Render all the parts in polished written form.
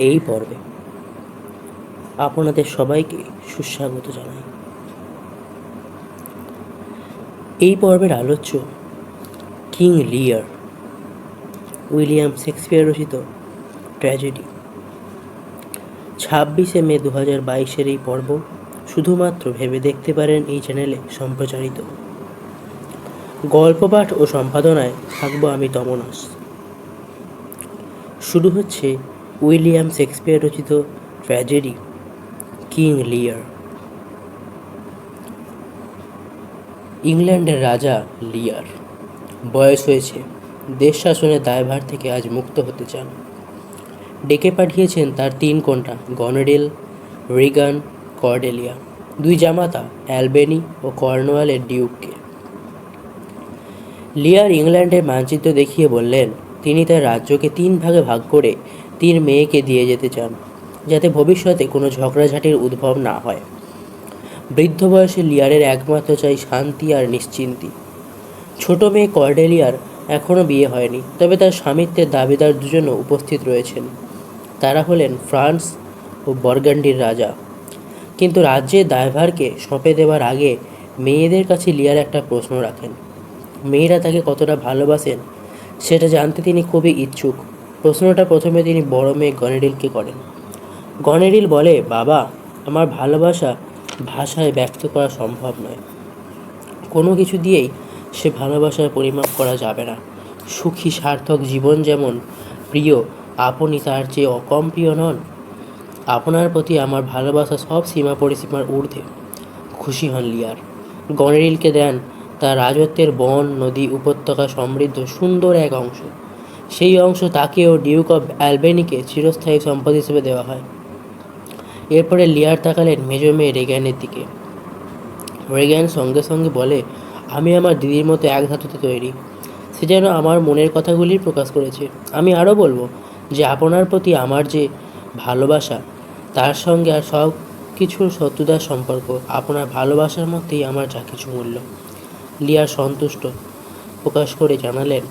এই পর্বে আপনাদের সবাইকে সুস্বাগত জানাই। এই পর্বের আলোচ্য কিং লিয়ার, উইলিয়াম শেক্সপিয়ার রচিত ট্র্যাজেডি। 26শে মে 2022 এই পর্ব শুধুমাত্র ভেবে দেখতে পারেন এই চ্যানেলে সম্প্রচারিত। গল্প পাঠ ও সম্পাদনায় থাকবো আমি তমনাস। শুরু হচ্ছে উইলিয়াম শেক্সপিয়ার রচিত ট্র্যাজেডি কিং লিয়ার। ইংল্যান্ডের রাজা লিয়ার বয়স হয়েছে, দেশ শাসনের দায়ভার থেকে আজ মুক্ত হতে চান। ডেকে পাঠিয়েছেন তার 3 কন্যা গনেরিল, রিগান, কর্ডেলিয়া, 2 জামাতা অ্যালবেনি ও কর্নওয়ালের ডিউককে। লিয়ার ইংল্যান্ডের মানচিত্র দেখিয়ে বললেন তিনি তার রাজ্যকে 3 ভাগে ভাগ করে 3 মেয়েকে দিয়ে যেতে চান, যাতে ভবিষ্যতে কোনো ঝগড়াঝাটির উদ্ভব না হয়। বৃদ্ধ বয়সে লিয়ারের একমাত্র চাই শান্তি আর নিশ্চিন্তি। ছোট মেয়ে কর্ডেলিয়ার এখনও বিয়ে হয়নি, তবে তার স্বামিত্বের দাবিদার দুজনও উপস্থিত রয়েছেন। তারা হলেন ফ্রান্স ও বার্গান্ডির রাজা। কিন্তু রাজ্যের দায়ভারকে সঁপে দেওয়ার আগে মেয়েদের কাছে লিয়ার একটা প্রশ্ন রাখেন। মেয়েরা তাকে কতটা ভালোবাসেন সেটা জানতে তিনি খুবই ইচ্ছুক। প্রশ্নটা প্রথমে তিনি বড় মেয়ে গনেরিলকে করেন। গনেরিল বলে, বাবা, আমার ভালোবাসা ভাষায় ব্যক্ত করা সম্ভব নয়। কোনো কিছু দিয়েই সে ভালোবাসার পরিমাপ করা যাবে না। সুখী সার্থক জীবন যেমন প্রিয়, আপনি তার চেয়ে অকম প্রিয় নন। আপনার প্রতি আমার ভালোবাসা সব সীমা পরিসীমার ঊর্ধ্বে। খুশি হন লিয়ার। গনেরিলকে দেন তার রাজত্বের বন, নদী, উপত্যকা সমৃদ্ধ সুন্দর এক অংশ। সেই অংশ তাকে ও ডিউক অব অ্যালবেনিকে চিরস্থায়ী সম্পদ হিসেবে দেওয়া হয়। এরপরে লিয়ার তাকালেন মেজ মেয়ে রেগ্যানের দিকে। রেগ্যান সঙ্গে সঙ্গে বলে, আমি আমার দিদির মতো এক ধাতুতে তৈরি। সে যেন আমার মনের কথাগুলি প্রকাশ করেছে। আমি আরও বলবো যে আপনার প্রতি আমার যে ভালোবাসা, তার সঙ্গে আর সব কিছুর শত্রুতার সম্পর্ক। আপনার ভালোবাসার মধ্যেই আমার যা কিছু মূল্য। লিয়ার সন্তুষ্ট প্রকাশ করে জানালেন,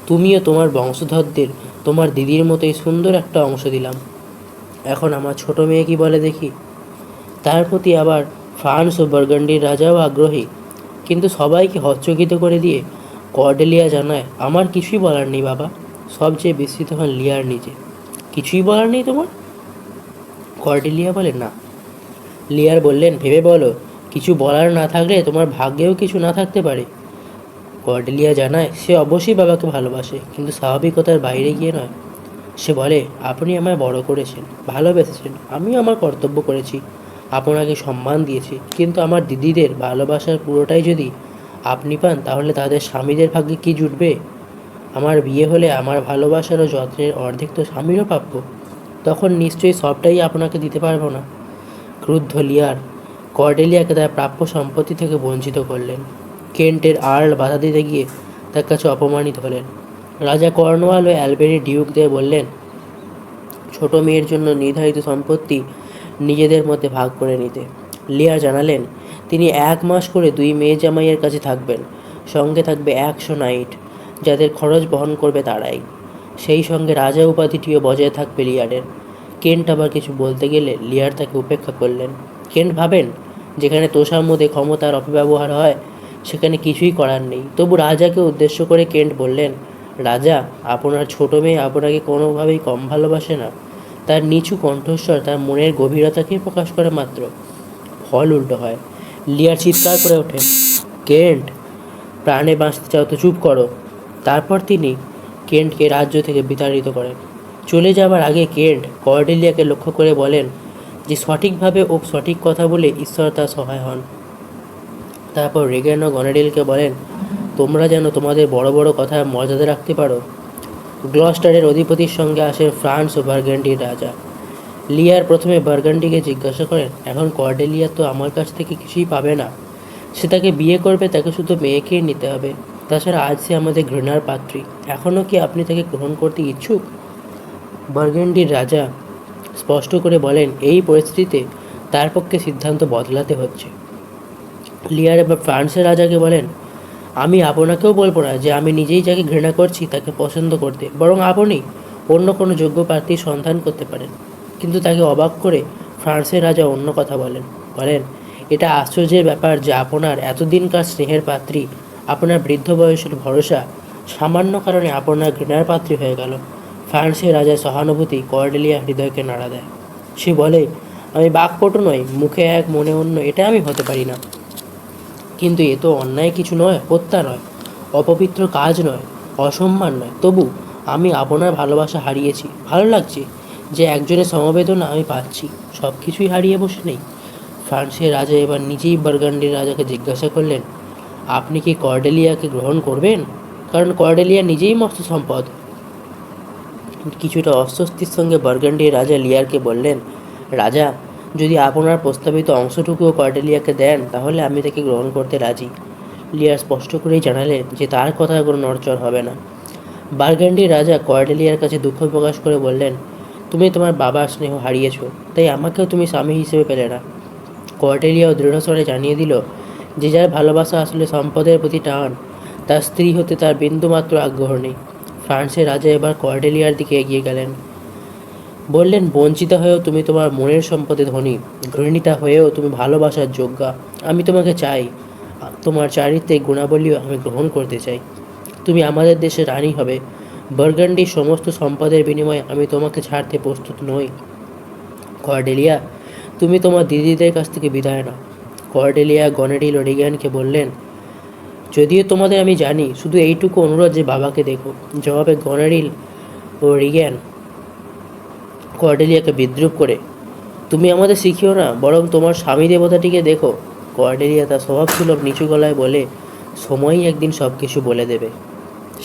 তুমিও তোমার বংশধরদের তোমার দিদির মতোই সুন্দর একটা অংশ দিলাম। এখন আমার ছোট মেয়ে কি বলে দেখি। তার প্রতি আবার ফ্রান্স ও বার্গান্ডির রাজাও আগ্রহী। কিন্তু সবাইকে হচ্চকিত করে দিয়ে কর্ডেলিয়া জানায়, আমার কিছুই বলার নেই বাবা। সবচেয়ে বিস্মিত হন লিয়ার নিজে। কিছুই বলার নেই তোমার? কর্ডেলিয়া বলে, না। লিয়ার বললেন, ভেবে বলো, কিছু বলার না থাকলে তোমার ভাগ্যেও কিছু না থাকতে পারে। কর্ডেলিয়া জানায় সে অবশ্যই বাবাকে ভালোবাসে, কিন্তু স্বাভাবিকতার বাইরে গিয়ে নয়। সে বলে, আপনি আমায় বড় করেছেন, ভালোবেসেছেন, আমিও আমার কর্তব্য করেছি, আপনাকে সম্মান দিয়েছি। কিন্তু আমার দিদিদের ভালোবাসার পুরোটাই যদি আপনি পান, তাহলে তাদের স্বামীদের ভাগ্যে কি জুটবে? আমার বিয়ে হলে আমার ভালোবাসার ও যত্নের অর্ধেক তো স্বামীরও প্রাপ্য। তখন নিশ্চয়ই সবটাই আপনাকে দিতে পারবো না। ক্রুদ্ধ লিয়ার কর্ডেলিয়াকে তার প্রাপ্য সম্পত্তি থেকে বঞ্চিত করলেন। কেন্টের আর্ল বাধা দিতে গিয়ে তার কাছে অপমানিত হলেন। রাজা কর্নওয়াল ও অ্যালবেনি ডিউকদের বললেন ছোট মেয়ের জন্য নির্ধারিত সম্পত্তি নিজেদের মধ্যে ভাগ করে নিতে। লিয়া জানালেন তিনি 1 মাস করে 2 মেয়ে জামাইয়ের কাছে থাকবেন। সঙ্গে থাকবে 100 নাইট, যাদের খরচ বহন করবে তারাই। সেই সঙ্গে রাজা উপাধিটিও বজায় থাকবে লিয়ারের। কেন্ট আবার কিছু বলতে গেলে লিয়ার তাকে উপেক্ষা করলেন। কেন্ট ভাবেন, যেখানে তোষামোদে ক্ষমতার অপব্যবহার হয় সেখানে কিছুই করার নেই। তবু রাজাকে উদ্দেশ্য করে কেন্ট বললেন, রাজা, আপনার ছোট মেয়ে আপনাকে কোনোভাবেই কম ভালোবাসে না। তার নিচু কণ্ঠস্বর তার মনের গভীরতাকেই প্রকাশ করে মাত্র। ফল উল্টো হয়। লিয়ার চিৎকার করে ওঠেন, কেন্ট, প্রাণে বাঁচতে চাও তো চুপ করো। তারপর তিনি কেন্টকে রাজ্য থেকে বিতাড়িত করেন। চলে যাবার আগে কেন্ট কর্ডেলিয়াকে লক্ষ্য করে বলেন যে সঠিকভাবে ও সঠিক কথা বলে ঈশ্বর তার সহায় হন। তারপর রেগ্যান ও গনেরিলকে বলেন, তোমরা যেন তোমাদের বড় বড় কথায় মর্যাদা রাখতে পারো। গ্লস্টারের অধিপতির সঙ্গে আসেন ফ্রান্স ও বার্গান্ডির রাজা। লিয়ার প্রথমে বার্গান্ডিকে জিজ্ঞাসা করেন, এখন কর্ডেলিয়া তো আমার কাছ থেকে কিছুই পাবে না। সে তাকে বিয়ে করবে, তাকে শুধু মেয়েকেই নিতে হবে। তাছাড়া আজ সে আমাদের ঘৃণার পাত্রী। এখনও কি আপনি তাকে গ্রহণ করতে ইচ্ছুক? বার্গান্ডির রাজা স্পষ্ট করে বলেন, এই পরিস্থিতিতে তার পক্ষে সিদ্ধান্ত বদলাতে হচ্ছে। লিয়ার এবার ফ্রান্সের রাজাকে বলেন, আমি আপনাকেও বলবো না যে আমি নিজেই যাকে ঘৃণা করছি তাকে পছন্দ করতে, বরং আপনি অন্য কোনো যোগ্য প্রার্থীর সন্ধান করতে পারেন। কিন্তু তাকে অবাক করে ফ্রান্সের রাজা অন্য কথা বলেন। বলেন, এটা আশ্চর্যের ব্যাপার যে আপনার এতদিনকার স্নেহের পাত্রী, আপনার বৃদ্ধ বয়সের ভরসা, সামান্য কারণে আপনার ঘৃণার পাত্রী হয়ে গেল। ফ্রান্সের রাজার সহানুভূতি কর্ডেলিয়া হৃদয়কে নাড়া দেয়। সে বলে, আমি বাকপটু নই, মুখে এক মনে অন্য, এটা আমি হতে পারি না। কিন্তু এ তো অন্যায় কিছু নয়, হত্যা নয়, অপবিত্র কাজ নয়, অসম্মান নয়। তবু আমি আপনার ভালোবাসা হারিয়েছি। ভালো লাগছে যে একজনের সমবেদনা আমি পাচ্ছি। সব কিছুই হারিয়ে বসে নেই। ফ্রান্সের রাজা এবার নিজেই বার্গান্ডির রাজাকে জিজ্ঞাসা করলেন, আপনি কি কর্ডেলিয়াকে গ্রহণ করবেন? কারণ কর্ডেলিয়া নিজেই মস্ত সম্পদ। কিছুটা অস্বস্তির সঙ্গে বার্গান্ডির রাজা লিয়ারকে বললেন, রাজা, যদি আপনার প্রস্তাবিত অংশটুকুও কর্ডেলিয়াকে দেন তাহলে আমি তাকে গ্রহণ করতে রাজি। লিয়ার স্পষ্ট করেই জানালেন যে তার কথায় কোনো নড়চড় হবে না। বার্গান্ডির রাজা কর্ডেলিয়ার কাছে দুঃখ প্রকাশ করে বললেন, তুমি তোমার বাবার স্নেহ হারিয়েছ, তাই আমাকেও তুমি স্বামী হিসেবে পেলে না। কর্ডেলিয়াও দৃঢ়স্বরে জানিয়ে দিল যে যার ভালোবাসা আসলে সম্পদের প্রতি টান, তার স্ত্রী হতে তার বিন্দুমাত্র আগ্রহ নেই। ফ্রান্সের রাজা এবার কর্ডেলিয়ার দিকে এগিয়ে গেলেন। বললেন, বঞ্চিতা হয়েও তুমি তোমার মনের সম্পদে ধনী, ঘৃণিতা হয়েও তুমি ভালোবাসার যোগ্যা। আমি তোমাকে চাই, তোমার চারিত্রিক গুণাবলীও আমি গ্রহণ করতে চাই। তুমি আমাদের দেশের রানী হবে। বার্গান্ডির সমস্ত সম্পদের বিনিময়ে আমি তোমাকে ছাড়তে প্রস্তুত নই। কর্ডেলিয়া, তুমি তোমার দিদিদের কাছ থেকে বিদায় নাও। কর্ডেলিয়া গনেরিল ও রিগ্যানকে বললেন, যদিও তোমাদের আমি জানি, শুধু এইটুকু অনুরোধ যে বাবাকে দেখো। জবাবে গনেরিল ও রিগ্যান কর্ডেলিয়াকে বিদ্রুপ করে, তুমি আমাদের শিখিও না, বরং তোমার স্বামী দেবতাটিকে দেখো। কর্ডেলিয়া তার স্বভাবসুলভ নিচু গলায় বলে, সময়ই একদিন সব কিছু বলে দেবে।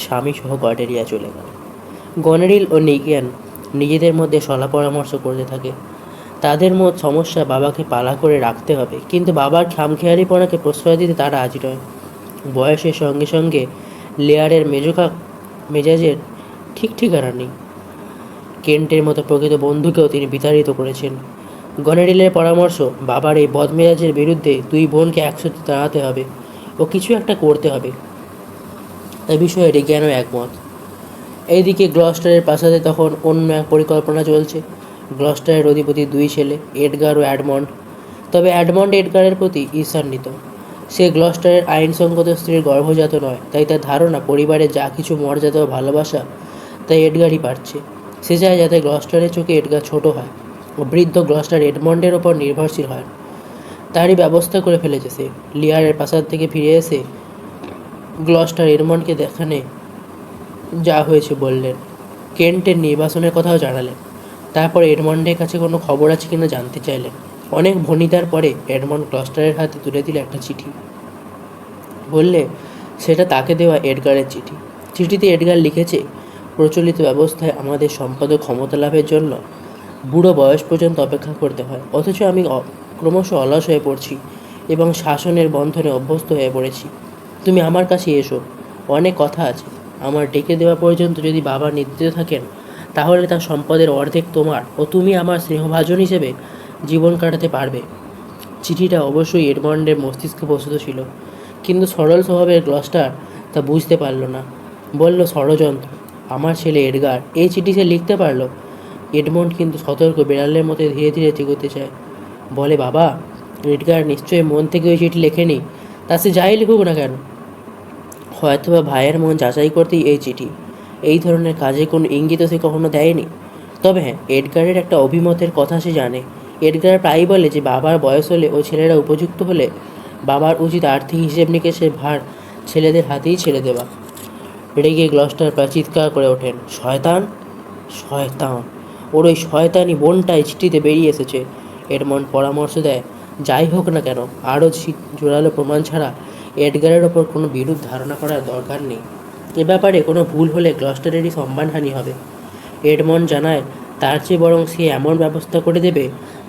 স্বামী সহ কর্ডেলিয়া চলে গেল। গনেরিল ও নিগিয়ান নিজেদের মধ্যে সলা পরামর্শ করতে থাকে। তাদের সমস্যা বাবাকে পালা করে রাখতে হবে, কিন্তু বাবার খামখেয়ালিপনাকে প্রশ্রয় দিতে তারা রাজি নয়। বয়সের সঙ্গে সঙ্গে লেয়ারের মেজাজের ঠিক ঠিকানা নেই। কেন্টের মতো প্রকৃত বন্ধুকেও তিনি বিতাড়িত করেছেন। গনেরিলের পরামর্শ, বাবার এই বদমেজাজের বিরুদ্ধে দুই বোনকে একসাথে দাঁড়াতে হবে ও কিছু একটা করতে হবে। এ বিষয়ে রিগ্যানও একমত। এইদিকে গ্লস্টারের প্রাসাদে তখন অন্য এক পরিকল্পনা চলছে। গ্লস্টারের অধিপতি দুই ছেলে, এডগার ও অ্যাডমন্ড। তবে অ্যাডমন্ড এডগারের প্রতি ঈর্ষান্বিত। সে গ্লস্টারের আইনসঙ্গত স্ত্রীর গর্ভজাত নয়, তাই তার ধারণা পরিবারের যা কিছু মর্যাদা ও ভালোবাসা তাই এডগারই পাচ্ছে। সে চায় যাতে গ্লস্টারের চোখে এডগার ছোট হয় ও বৃদ্ধ গ্লস্টার এডমন্ডের ওপর নির্ভরশীল হয়। তারই ব্যবস্থা করে ফেলেছে সে। লিয়ারের প্রাসাদ থেকে ফিরে এসে গ্লস্টার এডমন্ডকে দেখানে যা হয়েছে বললেন। কেন্টের নির্বাসনের কথাও জানালেন। তারপর এডমন্ডের কাছে কোনো খবর আছে কিনা জানতে চাইলেন। অনেক ভনিতার পরে এডমন্ড গ্লস্টারের হাতে তুলে দিল একটা চিঠি। বললে, সেটা তাকে দেওয়া এডগারের চিঠি। চিঠিতে এডগার লিখেছে, প্রচলিত ব্যবস্থায় আমাদের সম্পাদক ক্ষমতা লাভের জন্য বুড়ো বয়স পর্যন্ত অপেক্ষা করতে হয়, অথচ আমি ক্রমশ অলস হয়ে পড়ছি এবং শাসনের বন্ধনে অভ্যস্ত হয়ে পড়েছি। তুমি আমার কাছে এসো, অনেক কথা আছে। আমার ডেকে দেওয়া পর্যন্ত যদি বাবা নিদ্রিত থাকেন, তাহলে তার সম্পদের অর্ধেক তোমার ও তুমি আমার স্নেহভাজন হিসেবে জীবন কাটাতে পারবে। চিঠিটা অবশ্যই এডমন্ডের মস্তিষ্কে বসত ছিল, কিন্তু সরল স্বভাবের গ্লস্টার তা বুঝতে পারল না। বলল, ষড়যন্ত্র। আমার ছেলে এডগার এই চিঠি সে লিখতে পারল। এডমন্ড কিন্তু সতর্ক বিড়ালের মতো ধীরে ধীরে চিগোতে চায়। বলে, বাবা, এডগার নিশ্চয়ই মন থেকে ওই চিঠি লেখেনি, তা সে যাই লিখুক না কেন। হয়তোবা ভাইয়ের মন যাচাই করতেই এই চিঠি। এই ধরনের কাজে কোনো ইঙ্গিতও সে কখনো দেয়নি। তবে হ্যাঁ, এডগারের একটা অভিমতের কথা সে জানে। এডগার প্রায়ই বলে যে বাবার বয়স হলে ও ছেলেরা উপযুক্ত হলে বাবার উচিত আর্থিক হিসেব নিকেশের ভার ছেলেদের হাতেই ছেড়ে দেওয়া। রেগে গ্লস্টার প্রায় চিৎকার করে ওঠেন, শয়তান, শয়তান! ওর ওই শয়তানি বোনটাই চিঠিতে বেরিয়ে এসেছে। এডমন্ড পরামর্শ দেয়, যাই হোক না কেন, আরও জোরালো প্রমাণ ছাড়া এডগারের ওপর কোনো বিরূপ ধারণা করার দরকার নেই। এ ব্যাপারে কোনো ভুল হলে গ্লস্টারেরই সম্মানহানি হবে। এডমন্ড জানায়, তার চেয়ে বরং সে এমন ব্যবস্থা করে দেবে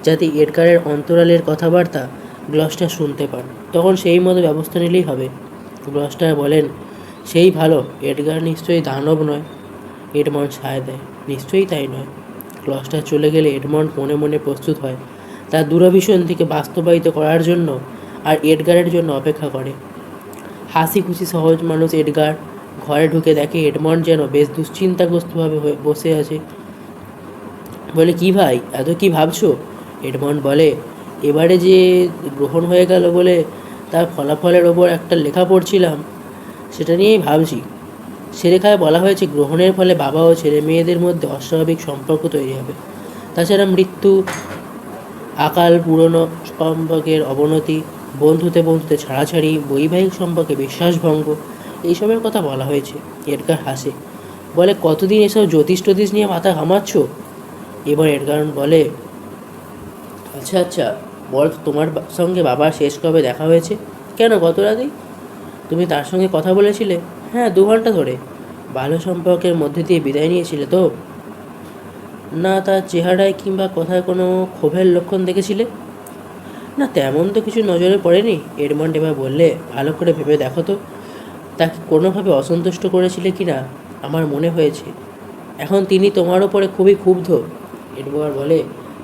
যাতে এডগারের অন্তরালের কথাবার্তা গ্লস্টার শুনতে পান। তখন সেই মতো ব্যবস্থা নিলেই হবে। গ্লস্টার বলেন, সেই ভালো। এডগার নিশ্চয়ই দানব নয়। এডমন্ড সায় দেয়, নিশ্চয়ই তাই নয়। গ্লস্টার চলে গেলে এডমন্ড মনে মনে প্রস্তুত হয় তার দূরভিসন থেকে বাস্তবায়িত করার জন্য, আর এডগারের জন্য অপেক্ষা করে। হাসি খুশি সহজ মানুষ এডগার ঘরে ঢুকে দেখে এডমন্ড যেন বেশ দুশ্চিন্তাগ্রস্তভাবে বসে আছে। বলে, কি ভাই, এত কি ভাবছো? এডমন্ড বলে, এবারে যে গ্রহণ হয়ে গেল বলে তার ফলাফলের ওপর একটা লেখা পড়ছিলাম, সেটা নিয়েই ভাবছি। সে লেখায় বলা হয়েছে গ্রহণের ফলে বাবা ও ছেলে মেয়েদের মধ্যে অস্বাভাবিক সম্পর্ক তৈরি হবে। তাছাড়া মৃত্যু, আকাল, পুরনো সম্পর্কের অবনতি, বন্ধুতে বন্ধুতে ছাড়াছাড়ি, বৈবাহিক সম্পর্কে বিশ্বাসভঙ্গ, এইসবের কথা বলা হয়েছে। এডগার হাসে, বলে, কতদিন এসব জ্যোতিষ টতিষ নিয়ে মাথা ঘামাচ্ছ? এবার এডগার বলে, আচ্ছা আচ্ছা, বল, তোমার সঙ্গে বাবার শেষ কবে দেখা হয়েছে? কেন, গত রাতেই? তুমি তার সঙ্গে কথা বলেছিলে? হ্যাঁ, 2 ঘন্টা ধরে। ভালো সম্পর্কের মধ্যে দিয়ে বিদায় নিয়েছিলে তো? না, তার চেহারায় কিংবা কথায় কোনো ক্ষোভের লক্ষণ দেখেছিলে? না, তেমন তো কিছু নজরে পড়েনি। এডমন্ড এবার বললে, ভালো করে ভেবে দেখো তো, তাকে কোনোভাবে অসন্তুষ্ট করেছিলে কি না? আমার মনে হয়েছে এখন তিনি তোমার ওপরে খুবই ক্ষুব্ধ। এডওয়ার্ড বলে,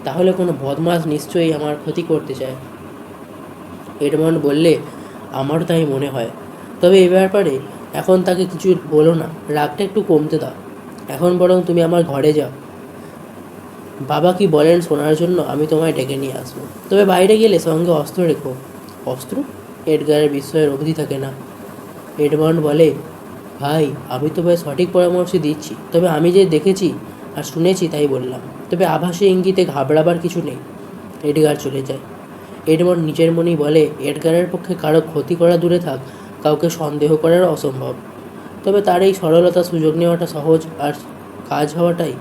তাহলে কোনো বদমাশ নিশ্চয়ই আমার ক্ষতি করতে চায়। এডমন্ড বললে, আমারও তাই মনে হয়। তবে এ ব্যাপারে এখন তাকে কিছু বলো না, রাগটা একটু কমতে দাও। এখন বরং তুমি আমার ঘরে যাও। বাবা কি বলেন শোনার জন্য আমি তোমায় ডেকে নিয়ে আসবো। তবে বাইরে গেলে সঙ্গে অস্ত্র রেখো। অস্ত্র? এডগারের বিস্ময়ের অবধি থাকে না। এডমন্ড বলে, ভাই, আমি তোমায় সঠিক পরামর্শ দিচ্ছি, তবে আমি যে দেখেছি আর শুনেছি তাই বললাম। তবে আভাসে ইঙ্গিতে ঘাবড়াবার কিছু নেই। এডগার চলে যায়। এডমন্ড নিজের মনেই বলে, এডগারের পক্ষে কারো ক্ষতি করা দূরে থাক, কাউকে সন্দেহ করার অসম্ভব। তবে তার এই সরলতা, সুযোগ নেওয়াটা সহজ আর কাজ হওয়াটাই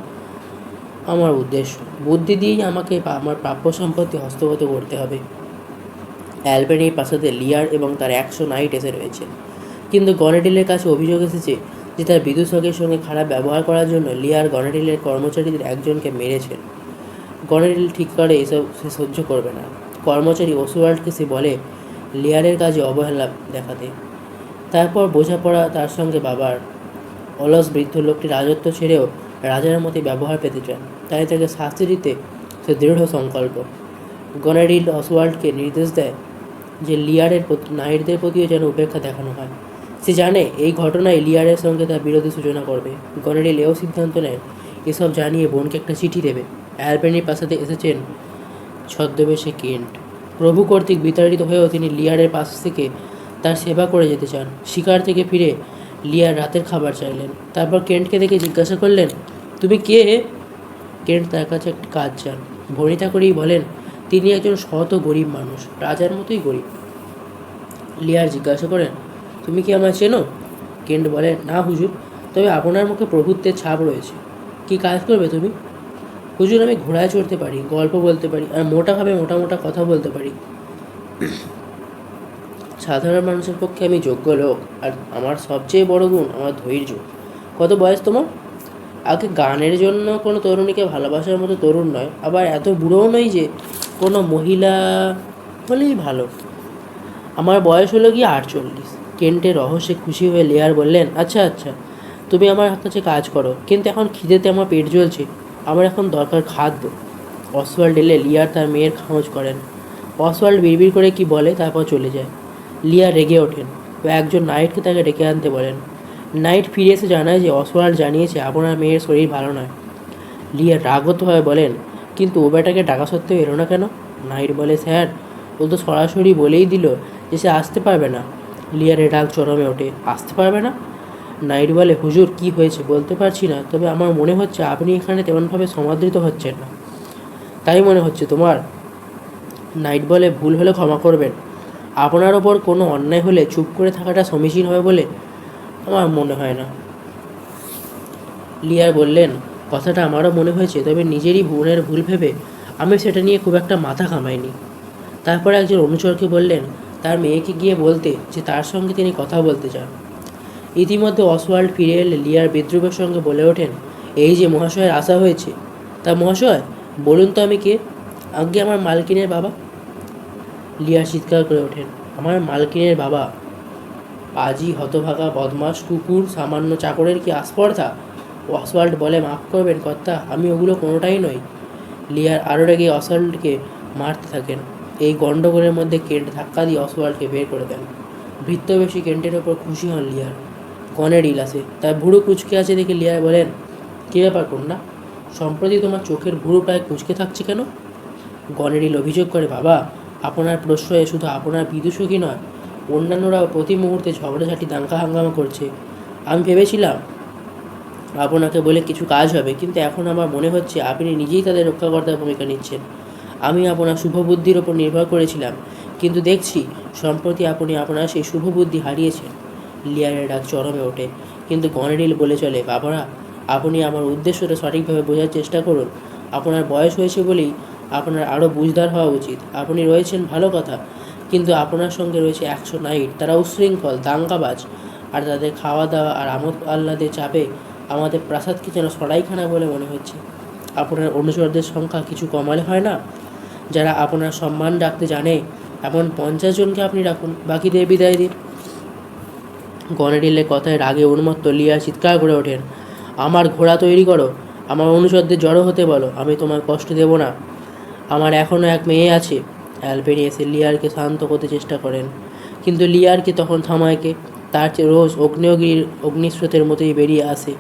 আমার উদ্দেশ্য। বুদ্ধি দিয়েই আমাকে আমার প্রাপ্য সম্পত্তি হস্তগত করতে হবে। অ্যালবেনির প্রাসাদে লিয়ার এবং তার 100 নাইট এসে রয়েছে, কিন্তু গনেডিলের কাছে অভিযোগ এসেছে যে তার বিদূষকের সঙ্গে খারাপ ব্যবহার করার জন্য লিয়ার গনেডিলের কর্মচারীদের একজনকে মেরেছেন। গনেডিল ঠিক করে এসব সে সহ্য করবে না। কর্মচারী ওসওয়াল্ডকে সে বলে লিয়ারের কাজে অবহেলা দেখাতে। তারপর বোঝাপড়া তার সঙ্গে বাবার। অলস বৃদ্ধ লোকটি রাজত্ব ছেড়েও রাজার মতো ব্যবহার পেতে চান, তাই তাকে শাস্তি দিতে সে দৃঢ় সংকল্প। গনেডিল অসওয়াল্ডকে নির্দেশ দেয় যে লিয়ারের নাইটদের প্রতিও যেন উপেক্ষা দেখানো হয়। সে জানে এই ঘটনায় লিয়ারের সঙ্গে তার বিরোধী সূচনা করবে। গনেডিল এও সিদ্ধান্ত নেয় এসব জানিয়ে বোনকে একটা চিঠি দেবে। অ্যালবেনির প্রাসাদে এসেছেন ছদ্মবেশে কেন্ট। প্রভু কর্তৃক বিতাড়িত হয়েও তিনি লিয়ারের পাশ থেকে তার সেবা করে যেতে চান। শিকার থেকে ফিরে লিয়ার রাতের খাবার চাইলেন। তারপর কেন্টকে দেখে জিজ্ঞাসা করলেন, তুমি কে? কেন্ট তার কাছে একটি কাজ চান। ভনিতা করেই বলেন, তিনি একজন সৎ ও গরিব মানুষ, রাজার মতোই গরিব। লিয়ার জিজ্ঞাসা করেন, তুমি কি আমায় চেনো? কেন্ট বলেন, না হুজুর, তবে আপনার মুখে প্রভুত্বের ছাপ রয়েছে। কি কাজ করবে তুমি? হুজুর, আমি ঘোড়ায় চড়তে পারি, গল্প বলতে পারি, আর মোটাভাবে মোটা মোটা কথা বলতে পারি। সাধারণ মানুষের পক্ষে আমি যোগ্য লোক, আর আমার সবচেয়ে বড় গুণ আমার ধৈর্য। কত বয়স তোমার? আগে গানের জন্য কোনো তরুণীকে ভালোবাসার মতো তরুণ নয়, আবার এত বুড়োও নয় যে কোনো মহিলা হলেই ভালো। আমার বয়স হলো গিয়ে 48। কেন্টের রহস্যে খুশি হয়ে লেয়ার বললেন, আচ্ছা আচ্ছা, তুমি আমার কাছে কাজ করো, কিন্তু এখন খিদেতে আমার পেট জ্বলছে, আমার এখন দরকার খাদ্য। অসওয়াল্ড এলে লিয়ার তার মেয়ের খামোজ করেন। অসওয়াল্ড বিড়বিড় করে কি বলে, তারপর চলে যায়। লিয়া রেগে ওঠেন ও একজন নাইটকে তাকে ডেকে আনতে বলেন। নাইট ফিরে এসে জানায় যে অসওয়াল্ড জানিয়েছে আপনার মেয়ের শরীর ভালো নয়। লিয়া রাগতভাবে বলেন, কিন্তু ও বেটাকে ডাকা সত্ত্বেও এলো না কেন? নাইট বলে, স্যার, ও তো সরাসরি বলেই দিল যে সে আসতে পারবে না। লিয়ারের রাগ চরমে ওঠে, আসতে পারবে না? নাইট বলে, হুজুর, কি হয়েছে বলতে পারছি না, তবে আমার মনে হচ্ছে আপনি এখানে তেমনভাবে সমাদৃত হচ্ছেন না। তাই মনে হচ্ছে তোমার? নাইট বলে, ভুল হলে ক্ষমা করবেন। আপনার ওপর কোনো অন্যায় হলে চুপ করে থাকাটা সমীচীন হবে বলে আমার মনে হয় না। লিয়ার বললেন, কথাটা আমারও মনে হয়েছে, তবে নিজেরই বোনের ভুল ভেবে আমি সেটা নিয়ে খুব একটা মাথা ঘামাইনি। তারপর একজন অনুচরকে বললেন তার মেয়েকে গিয়ে বলতে যে তার সঙ্গে তিনি কথা বলতে চান। ইতিমধ্যে অসওয়াল্ড ফিরে এলে লিয়ার বিদ্রুপের সঙ্গে বলে ওঠেন, এই যে মহাশয়ের আসা হয়েছে। তা মহাশয়, বলুন তো আমি কে? আজ্ঞে, আমার মালকিনের বাবা। লিয়া চিৎকার করে ওঠেন, আমার মালকিনের বাবা? পাজি, হতভাগা, বদমাস, কুকুর, সামান্য চাকরের কি আস্পর্ধা? অসওয়াল্ড বলে, মাফ করবেন কর্তা, আমি ওগুলো কোনোটাই নই। লিয়ার আরও রেগে অসওয়াল্ডকে মারতে থাকেন। এই গণ্ডগোলের মধ্যে কেন্ট ধাক্কা দিয়ে অসওয়াল্ডকে বের করে দেন। ভৃত্যবেশী কেন্টের ওপর খুশি হন লিয়ার। কনেডিল আসে, তার ভুড়ো কুচকে আছে দেখে লিয়ার বলেন, কী ব্যাপার কন্যা, সম্প্রতি তোমার চোখের ভুরু প্রায় কুঁচকে থাকছে কেন? গনেরিল অভিযোগ করে, বাবা, আপনার প্রশ্রয়ে শুধু আপনার বিদূষকই নয়, অন্যান্যরাও প্রতি মুহূর্তে ঝগড়াঝাটি দাঙ্গা হাঙ্গামা করছে। আমি ভেবেছিলাম আপনাকে বলে কিছু কাজ হবে, কিন্তু এখন আমার মনে হচ্ছে আপনি নিজেই তাদের রক্ষাকর্তার ভূমিকা নিচ্ছেন। আমি আপনার শুভবুদ্ধির ওপর নির্ভর করেছিলাম, কিন্তু দেখছি সম্প্রতি আপনি আপনার সেই শুভবুদ্ধি হারিয়েছেন। লিয়ারের ডাক চরমে ওঠে, কিন্তু গনেরিল বলে চলে, বাবারা, আপনি আমার উদ্দেশ্যটা সঠিকভাবে বোঝার চেষ্টা করুন। আপনার বয়স হয়েছে বলেই আপনার আরও বুঝদার হওয়া উচিত। আপনি রয়েছেন ভালো কথা, কিন্তু আপনার সঙ্গে রয়েছে 100 নাইট, তারা উশৃঙ্খল, দাঙ্গাবাজ, আর তাদের খাওয়া দাওয়া আর আমোদ আহ্লাদের চাপে আমাদের প্রাসাদকে যেন সরাইখানা বলে মনে হচ্ছে। আপনার অনুচরদের সংখ্যা কিছু কমালে হয় না? যারা আপনার সম্মান রাখতে জানে এমন 50 জনকে আপনি রাখুন, বাকিদের বিদায় দিন। গনেরিলের কথায় রাগে উন্মত্ত লিয়া চিৎকার করে ওঠেন, আমার ঘোড়া তৈরি করো, আমার অনুচরদের জড়ো হতে বলো, আমি তোমার কষ্ট দেব না। আমার এখনও এক মেয়ে আছে। অ্যালবেনি এসে লিয়ারকে শান্ত করতে চেষ্টা করেন, কিন্তু লিয়ারকে তখন থামায়কে। তার চেয়ে রোজ অগ্নিয়গির অগ্নিস্রোতের মতোই বেরিয়ে আসে।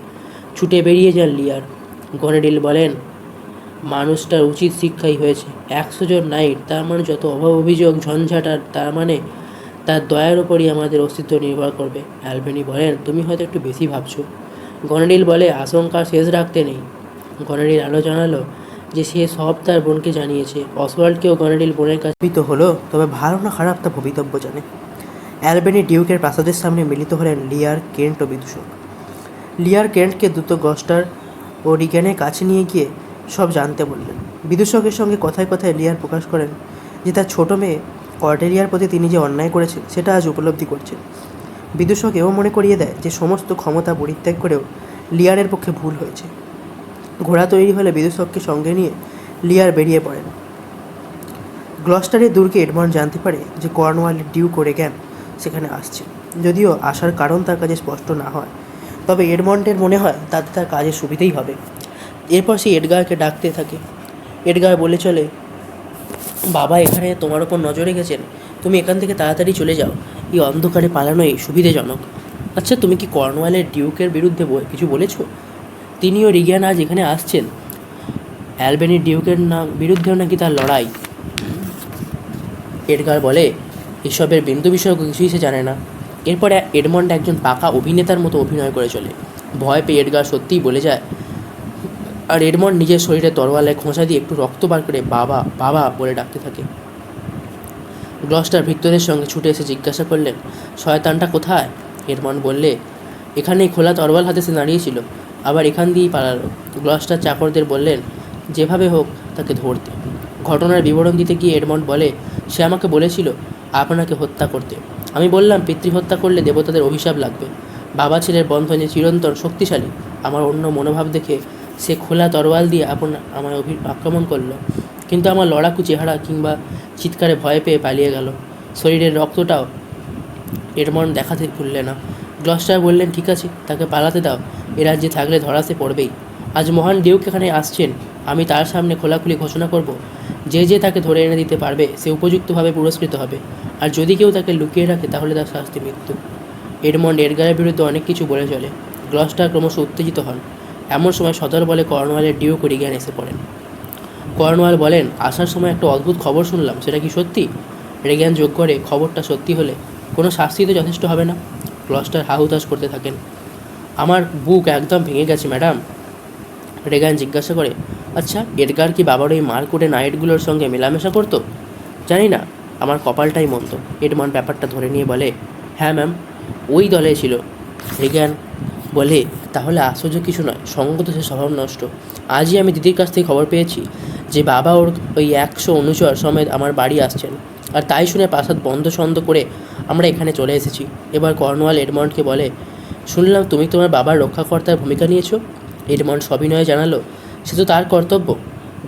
ছুটে বেরিয়ে যান লিয়ার। গনেরিল বলেন, মানুষটার উচিত শিক্ষাই হয়েছে। 100 জন নাইট, তার মানে যত অভাব অভিযোগ ঝঞ্ঝাট, আর তার মানে তার দয়ার ওপরই আমাদের অস্তিত্ব নির্ভর করবে। অ্যালবেনি বলেন, তুমি হয়তো একটু বেশি ভাবছো। গনেরিল বলে, আশঙ্কার শেষ রাখতে নেই। গনেরিল আলো জানালো যে সে সব তার বোনকে জানিয়েছে। অসওয়াল্ডকেও গনেরিল বোনের কাছে তো হলো, তবে ভালো না খারাপ তা ভবিতব্য জানে। অ্যালবেনি ডিউকের প্রাসাদের সামনে মিলিত হলেন লিয়ার, কেন্ট ও বিদূষক। লিয়ার কেন্টকে দ্রুত গস্টার ও রিগ্যানের কাছে নিয়ে গিয়ে সব জানতে বললেন। বিদূষকের সঙ্গে কথায় কথায় লিয়ার প্রকাশ করেন যে তার ছোট মেয়ে কর্ডেলিয়ার প্রতি তিনি যে অন্যায় করেছেন সেটা আজ উপলব্ধি করছেন। বিদূষক এও মনে করিয়ে দেয় যে সমস্ত ক্ষমতা পরিত্যাগ করেও লিয়ারের পক্ষে ভুল হয়েছে। ঘোড়া তৈরি হলে বিদূষককে সঙ্গে নিয়ে লিয়ার বেরিয়ে পড়েন। গ্লস্টারের দুর্গে এডমন্ড জানতে পারে যে কর্নওয়ালের ডিউক ও রেগ্যান সেখানে আসছে। যদিও আসার কারণ তার কাছে স্পষ্ট না হয়, তবে এডমন্ডের মনে হয় তাতে তার কাজের সুবিধেই হবে। এরপর সে এডগারকে ডাকতে থাকে। এডগার বলে চলে, বাবা এখানে তোমার ওপর নজর রেখেছেন, তুমি এখান থেকে তাড়াতাড়ি চলে যাও। এই অন্ধকারে পালানোই সুবিধাজনক। আচ্ছা, তুমি কি কর্নওয়ালের ডিউকের বিরুদ্ধে কিছু বলেছো? তিনিও রিগ্যান আজ এখানে আসছেন। অ্যালবেনির ডিউকের বিরুদ্ধেও নাকি তার লড়াই। এডগার বলে, এসবের বিন্দু বিষয়ক কিছুই সে জানে না। এরপরে এডমন্ড একজন পাকা অভিনেতার মতো অভিনয় করে চলে। ভয় পেয়ে এডগার সত্যিই বলে যায়, আর এডমন্ড নিজের শরীরে তরোয়ালে খোঁচা দিয়ে একটু রক্ত বার করে বাবা বাবা বলে ডাকতে থাকে। গ্লস্টার ভিক্টরের সঙ্গে ছুটে এসে জিজ্ঞাসা করলেন, শয়তানটা কোথায়? এডমন্ড বললে, এখানেই খোলা তরোয়াল হাতে সে দাঁড়িয়েছিল, আবার এখান দিয়েই পালালো। গ্লস্টার চাকরদের বললেন যেভাবে হোক তাকে ধরতে। ঘটনার বিবরণ দিতে গিয়ে এডমন্ড বলে, সে আমাকে বলেছিল আপনাকে হত্যা করতে। আমি বললাম পিতৃহত্যা করলে দেবতাদের অভিশাপ লাগবে। বাবা ছেলের বন্ধন যে চিরন্তন শক্তিশালী। আমার অন্য মনোভাব দেখে সে খোলা তরোয়াল দিয়ে আমায় আক্রমণ করলো, কিন্তু আমার লড়াকু চেহারা কিংবা চিৎকারে ভয় পেয়ে পালিয়ে গেল। শরীরের রক্তটাও এডমন্ড দেখাতে ভুললে না। গ্লস্টার বললেন, ঠিক আছে, তাকে পালাতে দাও, এ রাজ্যে থাকলে ধরাতে পড়বেই। আজ মহান ডিউক এখানে আসছেন, আমি তার সামনে খোলাখুলি ঘোষণা করব, যে যে তাকে ধরে এনে দিতে পারবে সে উপযুক্তভাবে পুরস্কৃত হবে, আর যদি কেউ তাকে লুকিয়ে রাখে তাহলে তার শাস্তি মৃত্যু। এডমন্ড এডগারের বিরুদ্ধে অনেক কিছু বলে চলে। গ্লস্টার ক্রমশ উত্তেজিত হন। এমন সময় সদর বলে কর্নওয়ালের ডিউক ও রিগ্যান এসে পড়েন। কর্নওয়াল বলেন, আসার সময় একটা অদ্ভুত খবর শুনলাম, সেটা কি সত্যি? রিগ্যান যোগ করে, খবরটা সত্যি হলে কোনো শাস্তি তো যথেষ্ট হবে না। গ্লস্টার হাহুতাশ করতে থাকেন। আমার বুক একদম ভেঙে গেছে ম্যাডাম। রিগ্যান জিজ্ঞাসা করে, আচ্ছা, এডগার কি বাবার ওই মারকুটে নাইটগুলোর সঙ্গে মেলামেশা করতো? জানি না, আমার কপালটাই মন্দ। এডমন্ড ব্যাপারটা ধরে নিয়ে বলে, হ্যাঁ ম্যাম, ওই দলে ছিল। রিগ্যান বলে, তাহলে আশ্চর্য কিছু নয়, সঙ্গত সে স্বভাব নষ্ট। আজই আমি দিদির কাছ থেকে খবর পেয়েছি যে বাবা ওর ওই 100 অনুচর সমেত আমার বাড়ি আসছেন, আর তাই শুনে প্রাসাদ বন্ধ সন্ধ করে আমরা এখানে চলে এসেছি। এবার কর্নওয়াল এডমন্ডকে বলে, শুনলাম তুমি তোমার বাবার রক্ষাকর্তার ভূমিকা নিয়েছো। এডমন্ড সবিনয়ে জানালো, সে তো তার কর্তব্য।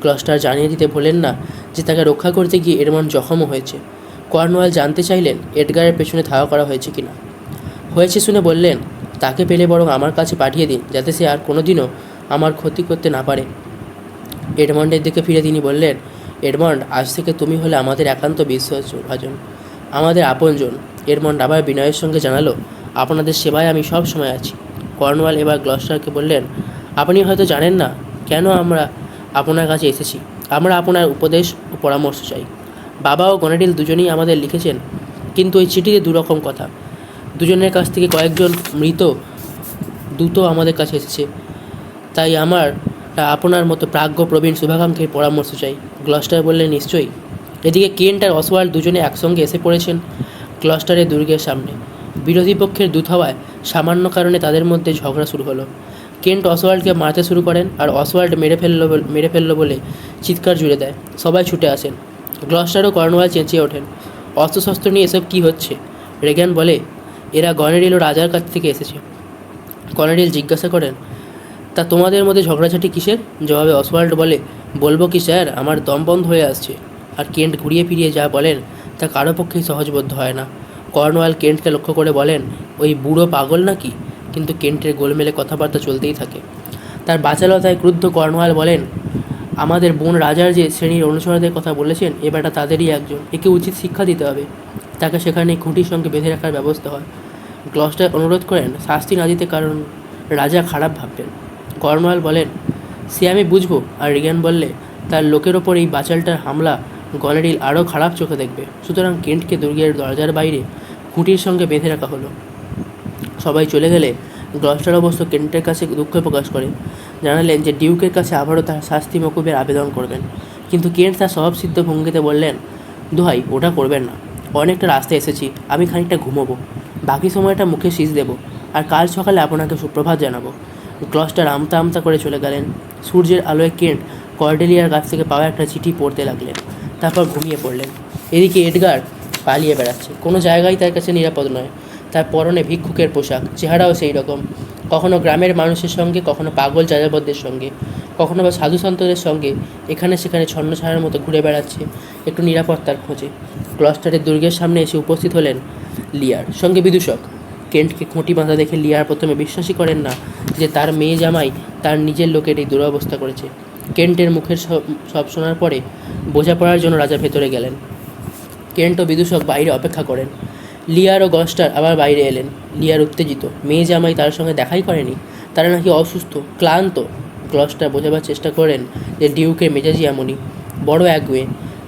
গ্লস্টার জানিয়ে দিতে ভোলেন না যে তাকে রক্ষা করতে গিয়ে এডমন্ড জখমও হয়েছে। কর্নওয়াল জানতে চাইলেন এডগারের পেছনে ধাওয়া করা হয়েছে কিনা। হয়েছে শুনে বললেন, তাকে পেলে বরং আমার কাছে পাঠিয়ে দিন, যাতে সে আর কোনোদিনও আমার ক্ষতি করতে না পারে। এডমন্ডের দিকে ফিরে তিনি বললেন, এডমন্ড, আজ থেকে তুমি হলে আমাদের একান্ত বিশ্বাসভাজন, আমাদের আপনজন। এডমন্ড আবার বিনয়ের সঙ্গে জানালো, আপনাদের সেবায় আমি সব সময় আছি। কর্নওয়াল এবার গ্লস্টারকে বললেন, আপনি হয়তো জানেন না, কেন আমরা আপনার কাছে এসেছি? আমরা আপনার উপদেশ ও পরামর্শ চাই। বাবা ও গণেডিল দুজনেই আমাদের লিখেছেন, কিন্তু ওই চিঠিতে দুরকম কথা। দুজনের কাছ থেকে কয়েকজন মৃত দূত আমাদের কাছে এসেছে। তাই আমার আপনার মতো প্রাজ্ঞ প্রবীণ শুভাকাঙ্ক্ষীর পরামর্শ চাই। গ্লস্টার বললেন, নিশ্চয়ই। এদিকে কেন্ট আর অসওয়াল্ড দুজনে একসঙ্গে এসে পড়েছেন গ্লস্টারের দুর্গের সামনে। বিরোধী পক্ষের দূত হওয়ায় সামান্য কারণে তাদের মধ্যে ঝগড়া শুরু হলো। কেন্ট অসওয়াল্ডকে মারতে শুরু করেন, আর অসওয়াল্ড মেরে ফেললো বলে চিৎকার জুড়ে দেয়। সবাই ছুটে আসেন। গ্লস্টার ও কর্নওয়াল চেঁচিয়ে ওঠেন, অস্ত্রশস্ত্র নিয়ে এসব কী হচ্ছে? রেগ্যান বলে, এরা গণেডিল ও রাজার কাছ থেকে এসেছে। গণেডিল জিজ্ঞাসা করেন, তা তোমাদের মধ্যে ঝগড়াঝাটি কিসের? জবাবে অসওয়াল্ড বলে, বলবো কি স্যার, আমার দম বন্ধ হয়ে আসছে। আর কেন্ট ঘুরিয়ে ফিরিয়ে যা বলেন তা কারো পক্ষেই সহজবোধ্য হয় না। কর্নওয়াল কেন্টকে লক্ষ্য করে বলেন, ওই বুড়ো পাগল নাকি? কিন্তু কেন্টের গোলমেলে কথাবার্তা চলতেই থাকে। তার বাচালতায় ক্রুদ্ধ কর্নওয়াল বলেন, আমাদের বোন রাজার যে শ্রেণীর অনুচরদের কথা বলেছেন, এ বেটা তাদেরই একজন। একে উচিত শিক্ষা দিতে হবে। তাকে সেখানে খুঁটির সঙ্গে বেঁধে রাখার ব্যবস্থা হয়। গ্লস্টার অনুরোধ করেন শাস্তি না দিতে, কারণ রাজা খারাপ ভাববেন। কর্নওয়াল বলেন, সে আমি বুঝবো। আর রিগ্যান বললে, তার লোকের ওপর এই বাচালটার হামলা গণেডিল আরও খারাপ চোখে দেখবে। সুতরাং কেন্টকে দুর্গের দরজার বাইরে খুঁটির সঙ্গে বেঁধে রাখা হলো। সবাই চলে গেলে গ্লস্টার অবশ্য কেন্টের কাছে দুঃখ প্রকাশ করে জানালেন যে ডিউকের কাছে আবারও তার শাস্তি মকুবের আবেদন করবেন। কিন্তু কেন্ট তার স্বভাবসিদ্ধ ভঙ্গিতে বললেন, দোহাই, ওটা করবেন না। অনেকটা রাস্তা এসেছি, আমি খানিকটা ঘুমোবো। বাকি সময়টা মুখে শীষ দেবো, আর কাল সকালে আপনাকে সুপ্রভাত জানাবো। গ্লস্টার আমতা আমতা করে চলে গেলেন। সূর্যের আলোয় কেন্ট কর্ডেলিয়ার কাছ থেকে পাওয়া একটা চিঠি পড়তে লাগলেন। তারপর ঘুমিয়ে পড়লেন। এদিকে এডগার পালিয়ে বেড়াচ্ছে। কোনো জায়গায় তার কাছে নিরাপদ নয়। তার পরনে ভিক্ষুকের পোশাক, চেহারাও সেই রকম। কখনো গ্রামের মানুষের সঙ্গে, কখনো পাগল যাযাবরদের সঙ্গে, কখনো বা সাধুসন্তদের সঙ্গে এখানে সেখানে ছন্নছাড়ার মতো ঘুরে বেড়াচ্ছে একটু নিরাপত্তার খোঁজে। গ্লস্টারের দুর্গের সামনে এসে উপস্থিত হলেন লিয়ার সঙ্গে বিদূষক। কেন্টকে খুঁটি বাঁধা দেখে লিয়ার প্রথমে বিশ্বাসই করেন না যে তার মেয়ে জামাই তার নিজের লোকের এই দুরবস্থা করেছে। কেন্টের মুখের সব শোনার পরে বোঝাপড়ার জন্য রাজা ভেতরে গেলেন। কেন্ট ও বিদূষক বাইরে অপেক্ষা করেন। লিয়ার ও গস্টার আবার বাইরে এলেন। লিয়ার উত্তেজিত, মেয়ে জামাই তার সঙ্গে দেখাই করেনি, তারা নাকি অসুস্থ, ক্লান্ত। গ্লস্টার বোঝাবার চেষ্টা করেন যে ডিউকের মেজাজি এমনই, বড় একগুঁয়ে।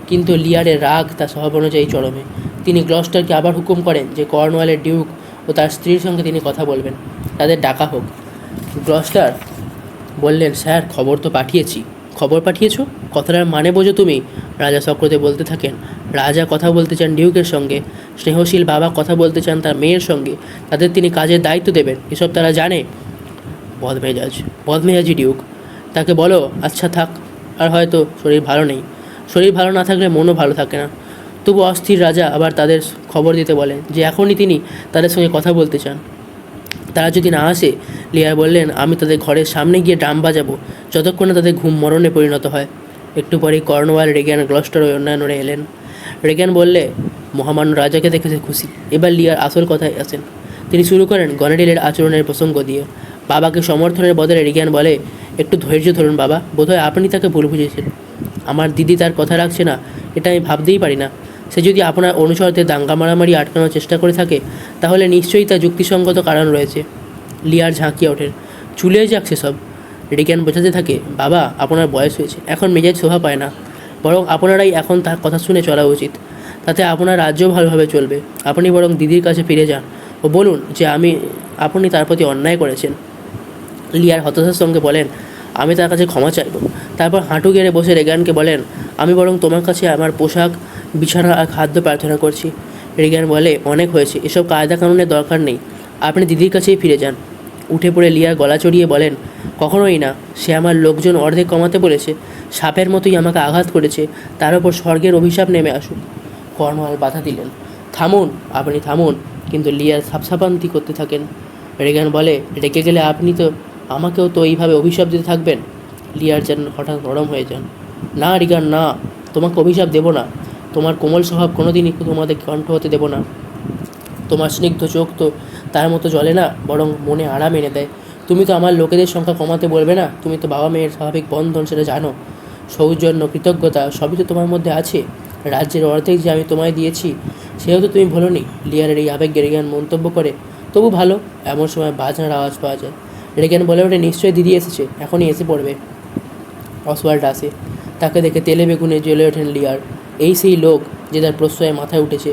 কিন্তু লিয়ারের রাগ তার স্বভাব অনুযায়ী চরমে। তিনি গ্লস্টারকে আবার হুকুম করেন যে কর্নওয়ালের ডিউক ও তার স্ত্রীর সঙ্গে তিনি কথা বলবেন, তাদের ডাকা হোক। গ্লস্টার বললেন, স্যার, খবর তো পাঠিয়েছি। খবর পাঠিয়েছো? কথাটার মানে বোঝো তুমি? রাজা চক্রতে বলতে থাকেন। রাজা কথা বলতে চান ডিউকের সঙ্গে, স্নেহশীল বাবা কথা বলতে চান তার মেয়ের সঙ্গে, তাদের তিনি কাজের দায়িত্ব দেবেন, এসব তারা জানে। বদমেজাজি ডিউক। তাকে বলো আচ্ছা থাক। আর হয়তো শরীর ভালো নেই। শরীর ভালো না থাকলে মনও ভালো থাকে না। তবু অস্থির রাজা আবার তাদের খবর দিতে বলেন যে এখনই তিনি তাদের সঙ্গে কথা বলতে চান। তারা যদি না আসে, লিয়ার বললেন, আমি তাদের ঘরের সামনে গিয়ে ড্রাম বাজাবো যতক্ষণে তাদের ঘুম মরণে পরিণত হয়। একটু পরেই কর্নওয়াল, রেগ্যান, গ্লস্টার ও অন্যান্যরা এলেন। রেগ্যান বললে, মহামান্য রাজাকে দেখে খুশি। এবার লিয়ার আসল কথায় আসেন। তিনি শুরু করেন গণেডিলের আচরণের প্রসঙ্গ দিয়ে। বাবাকে সমর্থনের বদলে রেগ্যান বলে, একটু ধৈর্য ধরুন বাবা, বোধহয় আপনি তাকে ভুল বুঝেছেন। আমার দিদি তার কথা রাখছে না, এটা আমি ভাবতেই পারি না। সে যদি আপনার অনুসরতে দাঙ্গা মারামারি আটকানোর চেষ্টা করে থাকে, তাহলে নিশ্চয়ই তার যুক্তিসঙ্গত কারণ রয়েছে। লিয়ার ঝাঁকিয়ে ওঠেন, চুলে যাক সেসব। রেগ্যান বোঝাতে থাকে, বাবা, আপনার বয়স হয়েছে, এখন মেজাজ শোভা পায় না। বরং আপনারাই এখন তার কথা শুনে চলা উচিত। তাতে আপনার রাজ্য ভালোভাবে চলবে। আপনি বরং দিদির কাছে ফিরে যান ও বলুন যে আপনি তার প্রতি অন্যায় করেছেন। লিয়ার হতাশার সঙ্গে বলেন, আমি তার কাছে ক্ষমা চাইব। তারপর হাঁটু গেড়ে বসে রেগ্যানকে বলেন, আমি বরং তোমার কাছে আমার পোশাক, বিছানা আর খাদ্য প্রার্থনা করছি। রেগ্যান বলে, অনেক হয়েছে, এসব কায়দা কানুনের দরকার নেই। আপনি দিদির কাছেই ফিরে যান। উঠে পড়ে লিয়ার গলা চড়িয়ে বলেন, কখনোই না। সে আমার লোকজন অর্ধেক কমাতে বলেছে, সাপের মতোই আমাকে আঘাত করেছে, তার ওপর স্বর্গের অভিশাপ নেমে আসুক। কর্নওয়াল বাধা দিলেন, থামুন, আপনি থামুন। কিন্তু লিয়ার সাপসাপান্তি করতে থাকেন। রেগ্যান বলে, রেগে গেলে আপনি তো আমাকেও তো এইভাবে অভিশাপ দিতে থাকবেন? লিয়ার যেন হঠাৎ নরম হয়ে যান। না রিগান, না, তোমাকে অভিশাপ দেব না। তোমার কোমল স্বভাব কোনোদিনই তোমাদের কণ্ঠ হতে দেব না। তোমার স্নিগ্ধ চোখ তো তার মতো জ্বলে না, বরং মনে আরাম এনে দেয়। তুমি তো আমার লোকেদের সংখ্যা কমাতে বলবে না। তুমি তো বাবা মেয়ের স্বাভাবিক বন্ধন, সেটা জানো। সৌজন্য, কৃতজ্ঞতা সবই তো তোমার মধ্যে আছে। রাজ্যের অর্ধেক যে আমি তোমায় দিয়েছি, সেও তো তুমি ভোলোনি। লিয়ারের এই আবেগকে রেগ্যান মন্তব্য করে, তবু ভালো। এমন সময় বাজনার আওয়াজ পাওয়া যায়। রেগ্যান বলে ওঠে, নিশ্চয়ই দিদি এসেছে, এখনই এসে পড়বে। অসওয়াল্ড আসে। তাকে দেখে তেলে বেগুনে জ্বলে ওঠেন লিয়ার। এই সেই লোক যে তার প্রশ্রয়ে মাথায় উঠেছে।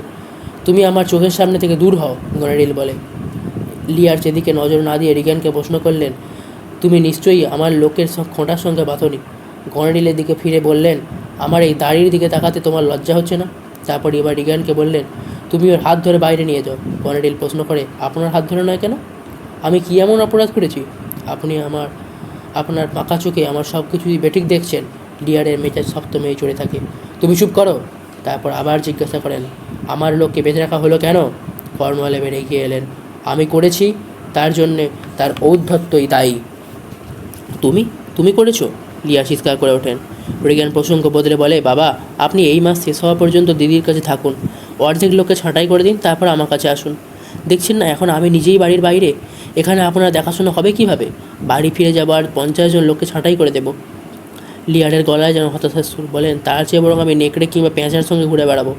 তুমি আমার চোখের সামনে থেকে দূর হও, গনারিল বলে। লিয়ার সেদিকে নজর না দিয়ে রিগানকে প্রশ্ন করলেন, তুমি নিশ্চয়ই আমার লোকের খোঁটার সঙ্গে বাঁধনি? গনারিলের দিকে ফিরে বললেন, আমার এই দাড়ির দিকে তাকাতে তোমার লজ্জা হচ্ছে না? তারপর এবার রিগানকে বললেন, তুমি ওর হাত ধরে বাইরে নিয়ে যাও। গনারিল প্রশ্ন করে, আপনার হাত ধরে নয় কেন? আমি কী এমন অপরাধ করেছি? আপনি আপনার পাকা চোখে আমার সব কিছুই বেঠিক দেখছেন। লিয়ারের মেজাজ শক্ত মেয়ে চড়ে থাকে। তুমি চুপ করো। তারপর আবার জিজ্ঞাসা করেন, আমার লোককে বেঁধে রাখা হলো কেন? কর্নওয়ালে বেড়ে এগিয়ে এলেন। আমি করেছি, তার জন্যে তার ঔদ্ধত্যই দায়ী। তুমি তুমি করেছো? লিয়া চিৎকার করে ওঠেন। রিগান প্রসঙ্গ বদলে বলে, বাবা, আপনি এই মাস শেষ হওয়া পর্যন্ত দিদির কাছে থাকুন। অর্ধেক লোককে ছাঁটাই করে দিন, তারপর আমার কাছে আসুন। দেখছেন না এখন আমি নিজেই বাড়ির বাইরে? এখানে আপনার দেখাশোনা হবে কিভাবে? বাড়ি ফিরে যাবো আর 50 জন লোককে ছাঁটাই করে দেবো। লিয়ারের গলায় যেন হতাশার সুর। বলেন, তার চেয়ে বরং আমি নেকড়ে কিংবা পেঁচার সঙ্গে ঘুরে বেড়াবো।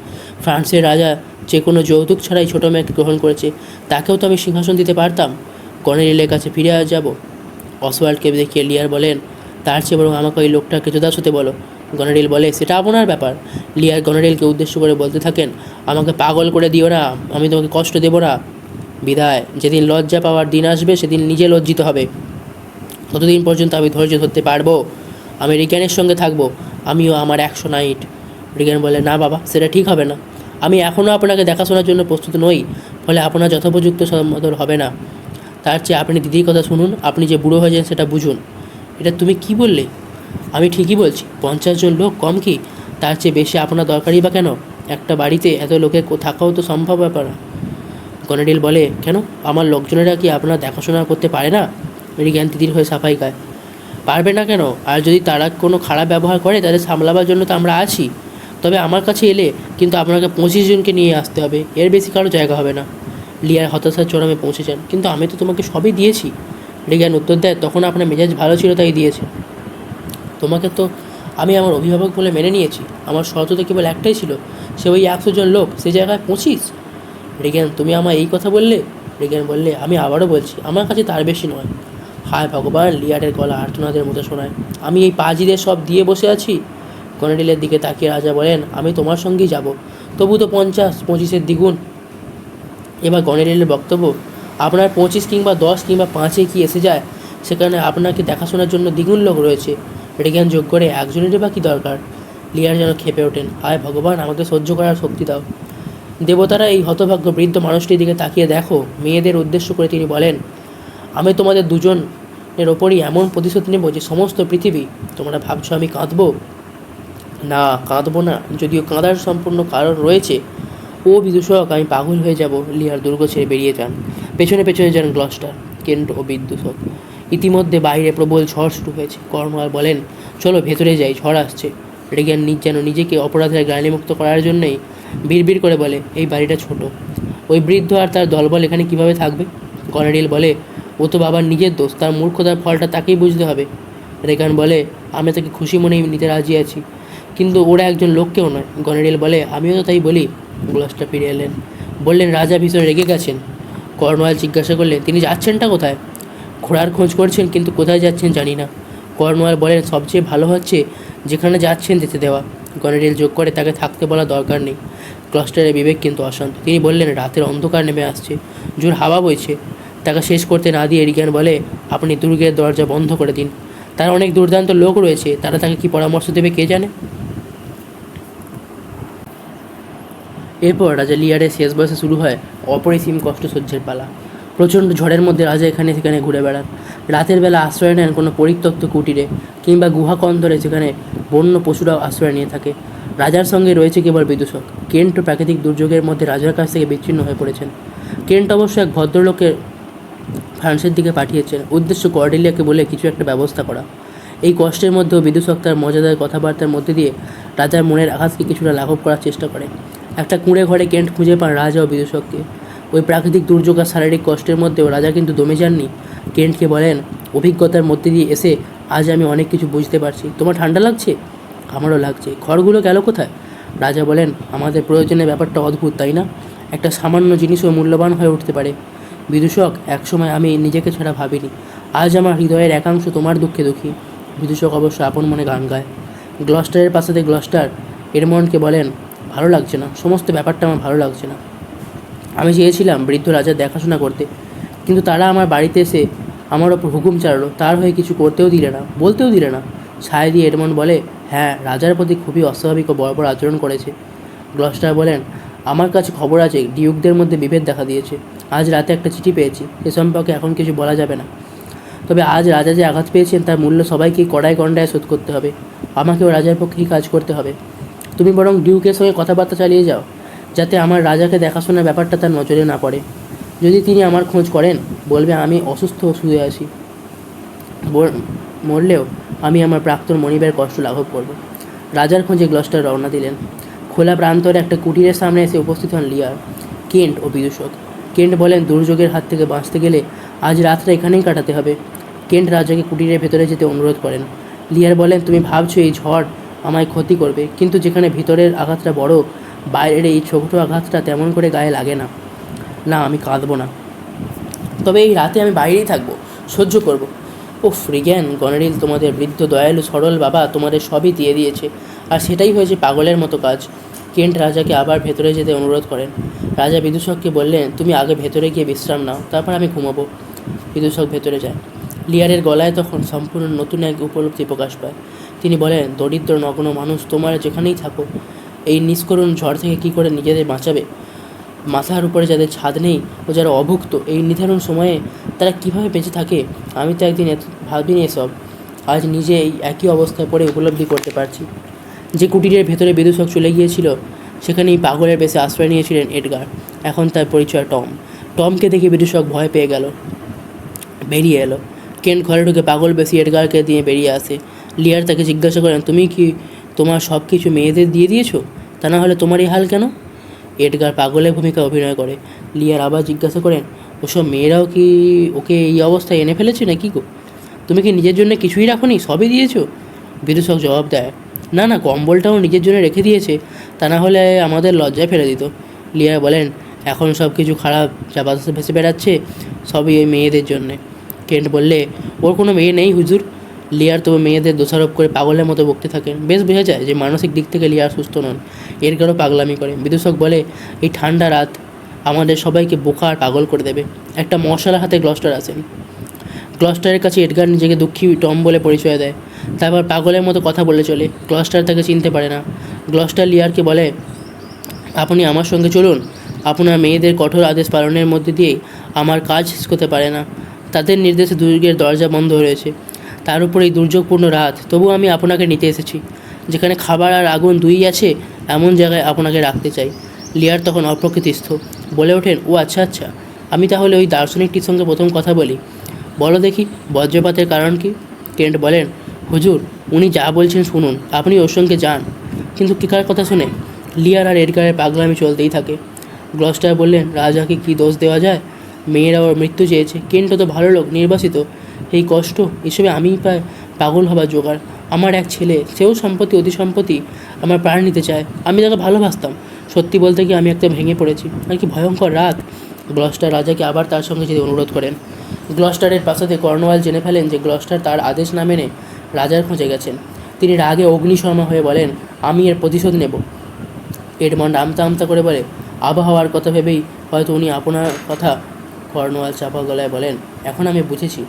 ফ্রান্সের রাজা যে কোনো যৌতুক ছাড়াই ছোটো মেয়েকে গ্রহণ করেছে, তাকেও তো আমি সিংহাসন দিতে পারতাম। কর্নেলিয়ার কাছে ফিরে যাব। অসওয়াল্ডকে দেখিয়ে লিয়ার বলেন, তার চেয়ে বরং আমাকে ওই লোকটাকে জোদাস হতে বলো। গনারিল বলে, সেটা আপনার ব্যাপার। লিয়ার গনারিলকে উদ্দেশ্য করে বলতে থাকেন, আমাকে পাগল করে দিও না, আমি তোমাকে কষ্ট দেবো না। বিদায়, যেদিন লজ্জা পাওয়ার দিন আসবে সেদিন নিজে লজ্জিত হবে। ততদিন পর্যন্ত আমি ধৈর্য ধরতে পারবো। আমি রিগানের সঙ্গে থাকবো, আমিও আমার 100 নাইট। রিগান বলে, না বাবা, সেটা ঠিক হবে না। আমি এখনও আপনাকে দেখাশোনার জন্য প্রস্তুত নই, ফলে আপনার যথোপযুক্ত সম্বোধন হবে না। তার চেয়ে আপনি দিদির কথা শুনুন, আপনি যে বুড়ো হয়ে যান সেটা বুঝুন। এটা তুমি কি বললে? আমি ঠিকই বলছি, 50 জন লোক কম কি? তার চেয়ে বেশি আপনার দরকারই বা কেন? একটা বাড়িতে এত লোকের থাকাও তো সম্ভব ব্যাপার। গনারিল বলে, কেন, আমার লোকজনেরা কি আপনার দেখাশোনা করতে পারে না? রিগান দিদির হয়ে সাফাই গায়, পারবে না কেন? আর যদি তারা কোনো খারাপ ব্যবহার করে তাদের সামলাবার জন্য তো আমরা আছি। তবে আমার কাছে এলে কিন্তু আপনাকে 25 জনকে নিয়ে আসতে হবে, এর বেশি কারো জায়গা হবে না। লিয়ার হতাশার চরমে পৌঁছেছেন। কিন্তু আমি তো তোমাকে সবই দিয়েছি। রিগান উত্তর দেয়, তখন আপনার মেজাজ ভালো ছিল তাই দিয়েছে। তোমাকে তো আমি আমার অভিভাবক বলে মেনে নিয়েছি। আমার শর্ত তো কেবল একটাই ছিল, সে ওই 100 জন লোক, সে জায়গায় 25। রিগান, তুমি আমার এই কথা বললে? রিগান বললে, আমি আবারও বলছি, আমার কাছে তার বেশি নয়। হায় ভগবান, লিয়ারের গলা আর্তনাদের মতো শোনায়। আমি এই পাজিদের সব দিয়ে বসে আছি। গনারিলের দিকে তাকিয়ে রাজা বলেন, আমি তোমার সঙ্গেই যাব। তবু তো 50, 25-এর দ্বিগুণ। এবার গনারিলের বক্তব্য, আপনার 25 কিংবা 10 কিংবা 5-এ কি এসে যায়? সেখানে আপনাকে দেখাশোনার জন্য দ্বিগুণ লোক রয়েছে। রিগান যোগ করে, একজনেরই বা কী দরকার? লিয়ার যেন খেপে ওঠেন, হায় ভগবান, আমাকে সহ্য করার শক্তি দাও। দেবতারা এই হতভাগ্য বৃদ্ধ মানুষটির দিকে তাকিয়ে দেখো। মেয়েদের উদ্দেশ্য করে তিনি বলেন, আমি তোমাদের দুজনের ওপরই এমন প্রতিশোধ নেব যে সমস্ত পৃথিবী। তোমরা ভাবছো আমি কাঁদবো? না, কাঁদবো না, যদিও কাঁদার সম্পূর্ণ কারণ রয়েছে। ও বিদূষক, আমি পাগল হয়ে যাব। লিয়ার দুর্গ ছেড়ে বেরিয়ে যান। পেছনে পেছনে যান গ্লস্টার, কেন্ট ও বিদূষক। ইতিমধ্যে বাইরে প্রবল ঝড় শুরু হয়েছে। কর্নওয়াল বলেন, চলো ভেতরে যাই, ঝড় আসছে। রিগান যেন নিজেকে অপরাধের গ্লানিমুক্ত করার জন্যই বিড়বিড় করে বলে, এই বাড়িটা ছোট, ওই বৃদ্ধ আর তার দলবল এখানে কিভাবে থাকবে? গনারিল বলে, ও তো বাবার নিজের দোষ, তার মূর্খতার ফলটা তাকেই বুঝতে হবে। রেগান বলে, আমি তাকে খুশি মনেই নিতে রাজি আছি, কিন্তু ওরা একজন লোককেও নয়। গনারিল বলে, আমিও তো তাই বলি। গ্লাসটা ফিরে এলেন, বললেন, রাজা ভীষণ রেগে গেছেন। কর্নওয়াল জিজ্ঞাসা করলেন, তিনি যাচ্ছেনটা কোথায়? ঘোড়ার খোঁজ করছেন, কিন্তু কোথায় যাচ্ছেন জানি না। কর্নওয়াল বলেন, সবচেয়ে ভালো হচ্ছে যেখানে যাচ্ছেন যেতে দেওয়া। গনারিল যোগ করে, তাকে থাকতে বলা দরকার নেই। ক্লাস্টারের বিবেক কিন্তু অশান্ত। তিনি বললেন, রাতের অন্ধকার নেমে আসছে, জোর হাওয়া বইছে। তাকে শেষ করতে না দিয়ে রিগান বলে, আপনি দুর্গের দরজা বন্ধ করে দিন। তার অনেক দুর্দান্ত লোক রয়েছে, তারা তাকে কী পরামর্শ দেবে কে জানে। এরপর রাজা লিয়ারের শেষ বয়সে শুরু হয় অপরিসীম কষ্ট সহ্যের পালা। প্রচণ্ড ঝড়ের মধ্যে রাজা এখানে সেখানে ঘুরে বেড়ান। রাতের বেলা আশ্রয় নেন কোনো পরিত্যক্ত কুটিরে কিংবা গুহাকন্দরে, যেখানে বন্য পশুরাও আশ্রয় নিয়ে থাকে। রাজার সঙ্গে রয়েছে কেবল বিদূষক। কেন্ট প্রাকৃতিক দুর্যোগের মধ্যে রাজার কাছ থেকে বিচ্ছিন্ন হয়ে পড়েছেন। কেন্ট অবশ্য এক ভদ্রলোকের ফ্রান্সের দিকে পাঠিয়েছেন, উদ্দেশ্য কর্ডেলিয়াকে বলে কিছু একটা ব্যবস্থা করা। এই কষ্টের মধ্যেও বিদূষক তার মজাদার কথাবার্তার মধ্যে দিয়ে রাজার মনের আঘাতকে কিছুটা লাঘব করার চেষ্টা করে। একটা কুঁড়ে ঘরে কেন্ট খুঁজে পান রাজা ও বিদূষককে। ওই প্রাকৃতিক দুর্যোগ আর শারীরিক কষ্টের মধ্যেও রাজা কিন্তু দমে যাননি। কেন্টকে বলেন, অভিজ্ঞতার মধ্যে দিয়ে এসে আজ আমি অনেক কিছু বুঝতে পারছি। তোমার ঠান্ডা লাগছে? আমারও লাগছে। ঘরগুলো গেল কোথায়? রাজা বলেন, আমাদের প্রয়োজনের ব্যাপারটা অদ্ভুত, তাই না? একটা সামান্য জিনিসও মূল্যবান হয়ে উঠতে পারে। বিদূষক, একসময় আমি নিজেকে ছাড়া ভাবিনি। আজ আমার হৃদয়ের একাংশ তোমার দুঃখে দুঃখী। বিদূষক অবশ্য আপন মনে গান গায়। গ্লস্টারের পাশাতে গ্লস্টার এডমন্ডকে বলেন, ভালো লাগছে না, সমস্ত ব্যাপারটা আমার ভালো লাগছে না। আমি চেয়েছিলাম বৃদ্ধ রাজার দেখাশোনা করতে, কিন্তু তারা আমার বাড়িতে এসে আমার ওপর হুকুম চালালো, তার হয়ে কিছু করতেও দিলে না, বলতেও দিলে না। ছায় দিয়ে এডমন্ড বলে, হ্যাঁ, রাজার প্রতি খুবই অস্বাভাবিক ও বর্বর আচরণ করেছে। গ্লস্টার বলেন, আমার কাছে খবর আছে ডিউকদের মধ্যে বিভেদ দেখা দিয়েছে। আজ রাতে একটা চিঠি পেয়েছি, এ সম্পর্কে এখন কিছু বলা যাবে না। তবে আজ রাজা যে আঘাত পেয়েছেন তার মূল্য সবাইকেই কড়ায় গণ্ডায় শোধ করতে হবে। আমাকেও রাজার পক্ষেই কাজ করতে হবে। তুমি বরং ডিউকের সঙ্গে কথাবার্তা চালিয়ে যাও, যাতে আমার রাজাকে দেখাশোনার ব্যাপারটা তার নজরে না পড়ে। যদি তিনি আমার খোঁজ করেন, বলবে আমি অসুস্থ শুয়ে আছি, মরলেও আমি আমার প্রাক্তন মনিবের কষ্ট লাঘব করব। রাজার খোঁজে গ্লস্টার রওনা দিলেন। খোলা প্রান্তরে একটা কুটিরের সামনে এসে উপস্থিত হন লিয়ার, কেন্ট ও বিদূষক। কেন্ট বলেন, দুর্যোগের হাত থেকে বাঁচতে গেলে আজ রাতটা এখানেই কাটাতে হবে। কেন্ট রাজাকে কুটিরের ভেতরে যেতে অনুরোধ করেন। লিয়ার বলেন, তুমি ভাবছো এই ঝড় আমায় ক্ষতি করবে, কিন্তু যেখানে ভিতরের আঘাতটা বড়, বাইরের এই ছোটো আঘাতটা তেমন করে গায়ে লাগে না। না, আমি কাঁদবো না, তবে এই রাতে আমি বাইরেই থাকবো, সহ্য করব। ও ফ্রিগ্যান, গনেরিল তোমাদের বৃদ্ধ দয়ালু সরল বাবা তোমাদের সবই দিয়ে দিয়েছে, আর সেটাই হয়েছে পাগলের মতো কাজ। কেন্ট রাজাকে আবার ভেতরে যেতে অনুরোধ করেন। রাজা বিদূষককে বললেন, তুমি আগে ভেতরে গিয়ে বিশ্রাম নাও, তারপর আমি ঘুমাবো। বিদূষক ভেতরে যায়। লিয়ারের গলায় তখন সম্পূর্ণ নতুন এক উপলব্ধি প্রকাশ পায়। তিনি বলেন, দরিদ্র নগ্ন মানুষ তোমরা যেখানেই থাকো, এই নিষ্করুণ ঝড় থেকে কী করে নিজেদের বাঁচাবে? মাথার উপরে যাদের ছাদ নেই ও যারা অভুক্ত, এই নির্ধারণ সময়ে তারা কীভাবে বেঁচে থাকে, আমি তো একদিন ভাবিনি এসব। আজ নিজে এই একই অবস্থায় পড়ে উপলব্ধি করতে পারছি। যে কুটিরের ভেতরে বিদূষক চলে গিয়েছিল, সেখানেই পাগলের বেশে আশ্রয় নিয়েছিলেন এডগার। এখন তার পরিচয় টম। টমকে দেখে বিদূষক ভয় পেয়ে গেল, বেরিয়ে এলো। কেন্ট ঘরে ঢুকে পাগল বেশি এডগারকে দিয়ে বেরিয়ে আসে। লিয়ার তাকে জিজ্ঞাসা করেন, তুমি কি তোমার সব কিছু মেয়েদের দিয়ে দিয়েছো? তা না হলে তোমার এই হাল কেন? এডগার পাগলের ভূমিকা অভিনয় করে। লিয়ার আবার জিজ্ঞাসা করেন, ওসব মেয়েরাও কি ওকে এই অবস্থায় এনে ফেলেছে নাকি গো? তুমি কি নিজের জন্য কিছুই রাখোনি, সবই দিয়েছো? বিদূষক জবাব দেয়, না না, কম্বলটাও নিজের জন্য রেখে দিয়েছে, তা না হলে আমাদের লজ্জায় ফেলে দিত। লিয়ার বলেন, এখন সব কিছু খারাপ যা বাতাসে ভেসে বেড়াচ্ছে, সবই ওই মেয়েদের জন্যে। কেন্ট বললে, ওর কোনো মেয়ে নেই হুজুর। লিয়ার তবে মেয়েদের দোষারোপ করে পাগলের মতো বকতে থাকেন। বেশ বোঝা যায় যে মানসিক দিক থেকে লিয়ার সুস্থ নন, এর কারও পাগলামি করে। বিদূষক বলে, এই ঠান্ডা রাত আমাদের সবাইকে বোকা আর পাগল করে দেবে। একটা মশালার হাতে গ্লস্টার আসেন। গ্লস্টারের কাছে এডগার নিজেকে দুঃখী টম বলে পরিচয় দেয়, তারপর পাগলের মতো কথা বলে চলে। গ্লস্টার তাকে চিনতে পারে না। গ্লস্টার লিয়ারকে বলে, আপনি আমার সঙ্গে চলুন, আপনার মেয়েদের কঠোর আদেশ পালনের মধ্যে দিয়েই আমার কাজ শেষ করতে পারে না। তাদের নির্দেশে দুর্গের দরজা বন্ধ রয়েছে, তার উপর এই দুর্যোগপূর্ণ রাত, তবু আমি আপনাকে নিতে এসেছি। যেখানে খাবার আর আগুন দুই আছে, এমন জায়গায় আপনাকে রাখতে চাই। লিয়ার তখন অপ্রকৃতিস্থ, বলে ওঠেন, ও আচ্ছা আচ্ছা, আমি তাহলে ওই দার্শনিকটির সঙ্গে প্রথম কথা বলি। বলো দেখি, বজ্রপাতের কারণ কি? কেন্ট বলেন, হুজুর, উনি যা বলছেন শুনুন, আপনি ওর সঙ্গে যান। কিন্তু কার কথা শুনে? লিয়ার আর এডগারের পাগলামি চলতেই থাকে। গ্লস্টার বললেন, রাজাকে কি দোষ দেওয়া যায়? মেয়েরা ওর মৃত্যু চেয়েছে। কেন্ট তো ভালো লোক, নির্বাসিত। এই কষ্ট এসবে আমি প্রায় পাগল হবার জোগাড়। আমার এক ছেলে, সেও সম্পত্তি অতি সম্পত্তি আমার প্রাণ নিতে চায়। আমি তাকে ভালোবাসতাম। সত্যি বলতে কি আমি একটা ভেঙে পড়েছি। আর কি ভয়ঙ্কর রাত। গ্লস্টার রাজাকে আবার তার সঙ্গে যেতে অনুরোধ করেন। গ্লস্টারের পাশাতে কর্নওয়াল জেনে ফেলেন যে গ্লস্টার তার আদেশ না মেনে রাজার খোঁজে গেছেন। তিনি রাগে অগ্নিশর্মা হয়ে বলেন, আমি এর প্রতিশোধ নেব। এডমন্ড আমতা আমতা করে বলে, আবহাওয়ার কথা ভেবেই হয়তো উনি আপনার কথা। কর্নওয়াল চাপা গলায় বলেন, এখন আমি বুঝেছি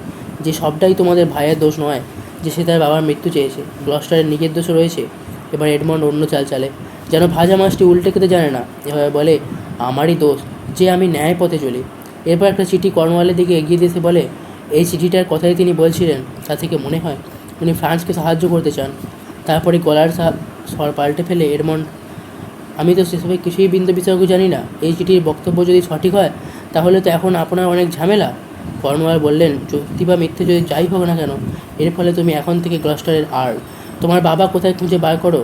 যে সবটাই তোমাদের ভাইয়ের দোষ নয়, যে সে তার বাবার মৃত্যু চেয়েছে। গ্লস্টারের নিজের দোষও রয়েছে। এবার এডমন্ড অন্য চাল চালে, যেন ভাজা মাছটি উল্টে খেতে জানে না। এভাবে বলে, আমারই দোষ যে আমি ন্যায় পথে চলি। এরপর একটা চিঠি কর্নওয়ালের দিকে এগিয়ে দিতে বলে, এই চিঠিটার কথাই তিনি বলছিলেন, তা থেকে মনে হয় উনি ফ্রান্সকে সাহায্য করতে চান। তারপরে গলার স্বর পাল্টে ফেলে এডমন্ড, আমি তো সেসবে কিছুই বিন্দু বিসর্গ জানি না। এই চিঠির বক্তব্য যদি সঠিক হয়, তাহলে তো এখন আপনার অনেক ঝামেলা। কর্নওয়াল বললেন, সত্যি বা মিথ্যে যদি যাই হোক না কেন, এর ফলে তুমি এখন থেকে গ্লস্টারের আর তোমার বাবা কোথায় খুঁজে বার করো,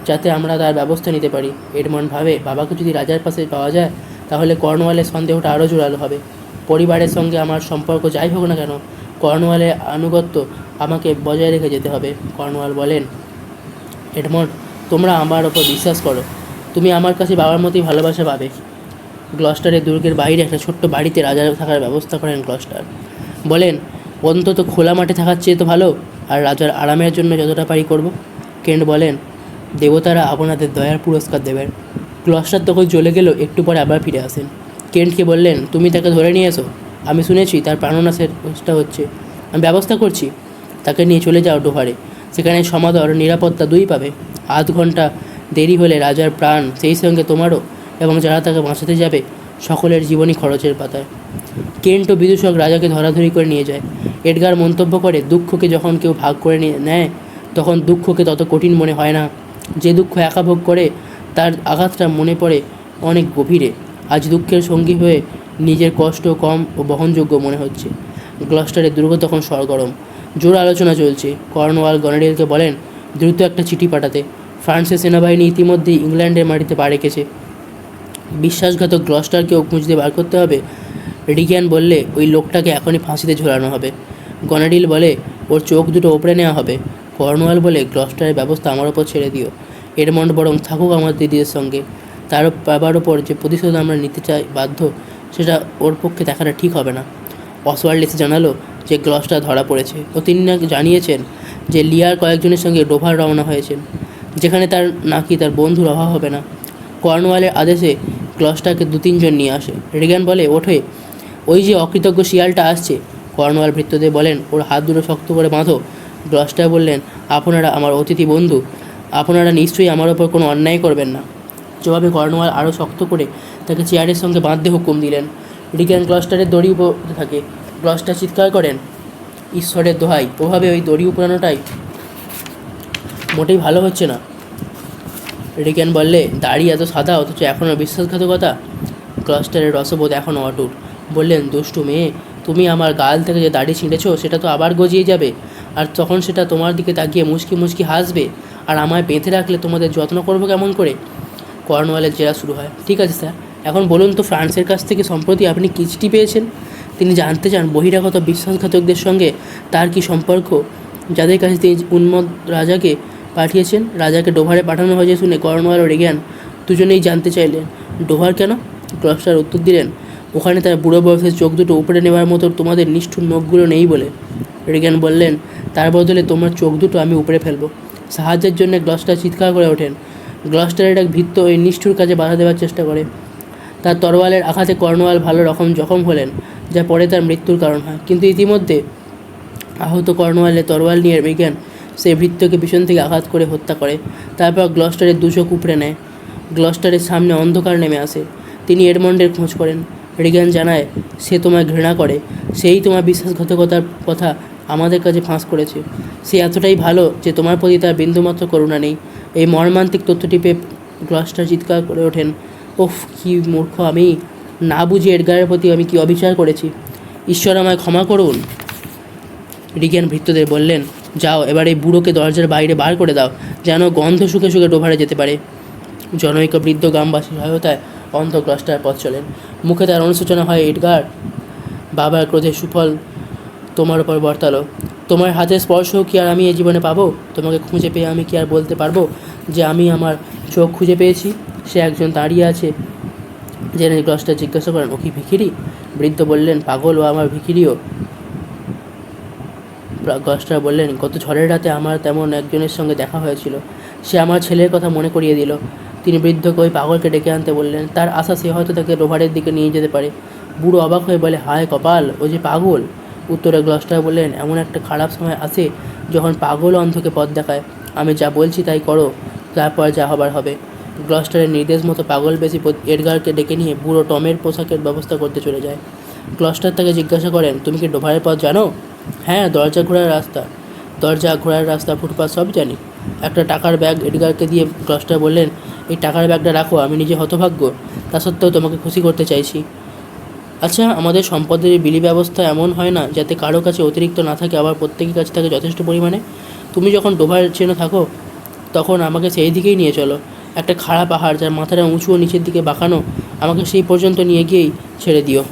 যাতে আমরা তার ব্যবস্থা নিতে পারি। এডমন্ড ভাবে, বাবাকে যদি রাজার পাশে পাওয়া যায়, তাহলে কর্নওয়ালের সন্দেহটা আরও জোরালো হবে। পরিবারের সঙ্গে আমার সম্পর্ক যাই হোক না কেন, কর্নওয়ালের আনুগত্য আমাকে বজায় রেখে যেতে হবে। কর্নওয়াল বলেন, এডমন্ড, তোমরা আমার ওপর বিশ্বাস করো, তুমি আমার কাছে বাবার মতোই ভালোবাসা পাবে। গ্লস্টারের দুর্গের বাইরে একটা ছোট্ট বাড়িতে রাজার থাকার ব্যবস্থা করেন গ্লস্টার। বলেন, অন্তত খোলা মাঠে থাকার চেয়ে তো ভালো। আর রাজার আরামের জন্য যতটা পারি করব। কেন্ট বলেন, দেবতারা আপনাদের দয়ার পুরস্কার দেবেন। গ্লস্টার তখন চলে গেল, একটু পরে আবার ফিরে আসেন। কেন্টকে বললেন, তুমি তাকে ধরে নিয়ে এসো। আমি শুনেছি তার প্রাণনাশের চেষ্টা হচ্ছে। আমি ব্যবস্থা করছি। তাকে নিয়ে চলে যাও ডোভারে। সেখানে সমাদর নিরাপত্তা দুই পাবে। আধ ঘন্টা দেরি হলে রাজার প্রাণ, সেই সঙ্গে তোমারও এবং যারা তাকে বাঁচাতে যাবে সকলের জীবনই খরচের পাতায়। কেন্ট ও বিদূষক রাজাকে ধরাধরি করে নিয়ে যায়। এডগার মন্তব্য করে, দুঃখকে যখন কেউ ভাগ করে নেয় তখন দুঃখকে তত কঠিন মনে হয় না। যে দুঃখ একা ভোগ করে তার আঘাতটা মনে পড়ে অনেক গভীরে। আজ দুঃখের সঙ্গী হয়ে নিজের কষ্ট কম ও বহনযোগ্য মনে হচ্ছে। গ্লস্টারের দুর্গ তখন সরগরম। জোর আলোচনা চলছে। কর্নওয়াল গনারিলকে বলেন, দ্রুত একটা চিঠি পাঠাতে। ফ্রান্সের সেনাবাহিনী ইতিমধ্যেই ইংল্যান্ডের মাটিতে পা রেখেছে। বিশ্বাসঘাতক গ্লস্টারকেও খুঁজতে বার করতে হবে। রিগ্যান বললে, ওই লোকটাকে এখনই ফাঁসিতে ঝোলানো হবে। গনারিল বলে, ওর চোখ দুটো ওপরে নেওয়া হবে। কর্নওয়াল বলে, গ্লস্টারের ব্যবস্থা আমার ওপর ছেড়ে দিও। এডমন্ড বরং থাকুক আমার দিদিদের সঙ্গে। তার বাবার ওপর যে প্রতিশোধ আমরা নিতে চাই বাধ্য, সেটা ওর পক্ষে দেখাটা ঠিক হবে না। অসওয়াল্ড এসে জানালো যে গ্লস্টার ধরা পড়েছে ও তিনি জানিয়েছেন যে লিয়ার কয়েকজনের সঙ্গে ডোভার রওনা হয়েছেন, যেখানে তার নাকি তার বন্ধুর অভাব হবে না। কর্নওয়ালের আদেশে গ্লস্টারকে 2-3 জন নিয়ে আসে। রিগ্যান বলে, ওঠে, ওই যে অকৃতজ্ঞ শিয়ালটা আসছে। কর্নওয়াল ভৃত্যদের বলেন, ওর হাত দুটো শক্ত করে বাঁধো। গ্লস্টার বললেন, আপনারা আমার অতিথি বন্ধু, আপনারা নিশ্চয়ই আমার ওপর কোনো অন্যায় করবেন না। জবাবে কর্নওয়াল আরও শক্ত করে তাকে চেয়ারের সঙ্গে বাঁধতে হুকুম দিলেন। রিগ্যান গ্লস্টারের দড়ি উপরে থাকে। গ্লস্টার চিৎকার করেন, ঈশ্বরের দোহাই, ওভাবে ওই দড়ি উপরানোটাই মোটেই ভালো হচ্ছে না। রিগ্যান বললে, দাড়ি এত সাদা অথচ এখনও বিশ্বাসঘাতকতা। গ্লস্টারের রসবোধ এখনও অটুট। বললেন, দুষ্টু মেয়ে, তুমি আমার গাল থেকে যে দাড়ি ছিঁড়েছ সেটা তো আবার গজিয়ে যাবে, আর তখন সেটা তোমার দিকে তাকিয়ে মুচকি মুচকি হাসবে, আর আমায় বেঁধে রাখলে তোমাদের যত্ন করবো কেমন করে? কর্নওয়ালের জেরা শুরু হয়। ঠিক আছে স্যার, এখন বলুন তো, ফ্রান্সের কাছ থেকে সম্প্রতি আপনি কী চিঠি পেয়েছেন? তিনি জানতে চান বহিরাগত বিশ্বাসঘাতকদের সঙ্গে তার কি সম্পর্ক, যাদের কাছে তিনি উন্মত্ত রাজাকে পাঠিয়েছেন। রাজাকে ডোভারে পাঠানো হয়েছে শুনে কর্নওয়াল ও রিগ্যান দুজনেই জানতে চাইলেন, ডোভার কেন? গ্লস্টার উত্তর দিলেন, ওখানে তার বুড়ো বয়সের চোখ দুটো উপরে নেওয়ার মতো তোমাদের নিষ্ঠুর নখগুলো নেই বলে। রিগ্যান বললেন, তার বদলে তোমার চোখ দুটো আমি উপরে ফেলবো। সাহায্যের জন্য গ্লস্টার চিৎকার করে ওঠেন। গ্লস্টারের এক ভৃত্য ওই নিষ্ঠুর কাজে বাধা দেওয়ার চেষ্টা করে। তার তরোয়ালের আঘাতে কর্নওয়াল ভালো রকম জখম হলেন, যা পরে তার মৃত্যুর কারণ হয়। কিন্তু ইতিমধ্যে আহত কর্নওয়ালের তরোয়াল নিয়ে রিগ্যান সেই ভৃত্যকে পিছন থেকে আঘাত করে হত্যা করে। তারপর গ্লস্টারের 2 চোখ উপড়ে নেয়। গ্লস্টারের সামনে অন্ধকার নেমে আসে। তিনি এডমন্ডের খোঁজ করেন। রিগ্যান জানায়, সে তোমায় ঘৃণা করে, সেই তোমার বিশ্বাসঘাতকতার কথা আমাদের কাছে ফাঁস করেছে। সে এতটাই ভালো যে তোমার প্রতি তার বিন্দুমাত্র করুণা নেই। এই মর্মান্তিক তথ্যটি পেয়ে গ্লস্টার চিৎকার করে ওঠেন, ওফ, কী মূর্খ আমি! না বুঝে এডগারের প্রতি আমি কী অবিচার করেছি! ঈশ্বর আমায় ক্ষমা করুন। রিগ্যান ভৃত্যদের বললেন, যাও এবার এই বুড়োকে দরজার বাইরে বার করে দাও, যেন গন্ধ শুকে শুকে ডোভারে যেতে পারে। জনৈক বৃদ্ধ গ্রামবাসীর সহায়তায় অন্ধ গ্লস্টার পথ চলেন। মুখে তার অনুশোচনা হয়, এডগার, বাবার ক্রোধের সুফল তোমার ওপর বর্তালো। তোমার হাতের স্পর্শও কি আর আমি এই জীবনে পাবো? তোমাকে খুঁজে পেয়ে আমি কি আর বলতে পারবো যে আমি আমার চোখ খুঁজে পেয়েছি? সে একজন দাঁড়িয়ে আছে জেনে গ্লস্টার জিজ্ঞাসা করেন, ও কি ভিখিরি? বৃদ্ধ বললেন, পাগল, ও আমার ভিখিরিও। গ্লস্টার বললেন, গত ঝড়ের রাতে আমার তেমন একজনের সঙ্গে দেখা হয়েছিল। সে আমার ছেলের কথা মনে করিয়ে দিল। তিনি বৃদ্ধকে ওই পাগলকে ডেকে আনতে বললেন। তার আশা সে হয়তো তাকে ডোভারের দিকে নিয়ে যেতে পারে। বুড়ো অবাক হয়ে বলে, হায় কপাল, ও যে পাগল। উত্তরে গ্লস্টার বললেন, এমন একটা খারাপ সময় আসে যখন পাগল অন্ধকে পথ দেখায়। আমি যা বলছি তাই করো, তারপর যা হবার হবে। গ্লস্টারের নির্দেশ মতো পাগল বেশি এডগারকে ডেকে নিয়ে বুড়ো টমের পোশাকের ব্যবস্থা করতে চলে যায়। গ্লস্টার তাকে জিজ্ঞাসা করেন, তুমি কি ডোভারের পথ জানো? হ্যাঁ, দরজা ঘোরার রাস্তা, ফুটপাথ সব জানি। একটা টাকার ব্যাগ এডগারকে দিয়ে গ্লস্টার বললেন, এই টাকার ব্যাগটা রাখো, আমি নিজে হতভাগ্য, তা সত্ত্বেও তোমাকে খুশি করতে চাইছি। আচ্ছা, আমাদের সম্পদের বিলি ব্যবস্থা এমন হয় না যাতে কারো কাছে অতিরিক্ত না থাকে, আবার প্রত্যেকের কাছে থাকে যথেষ্ট পরিমাণে? তুমি যখন ডোভার চেনে থাকো তখন আমাকে সেই দিকেই নিয়ে চলো। একটা খাড়া পাহাড় যার মাথাটা উঁচু ও নিচের দিকে বাঁকানো, আমাকে সেই পর্যন্ত নিয়ে গিয়েই ছেড়ে দিও।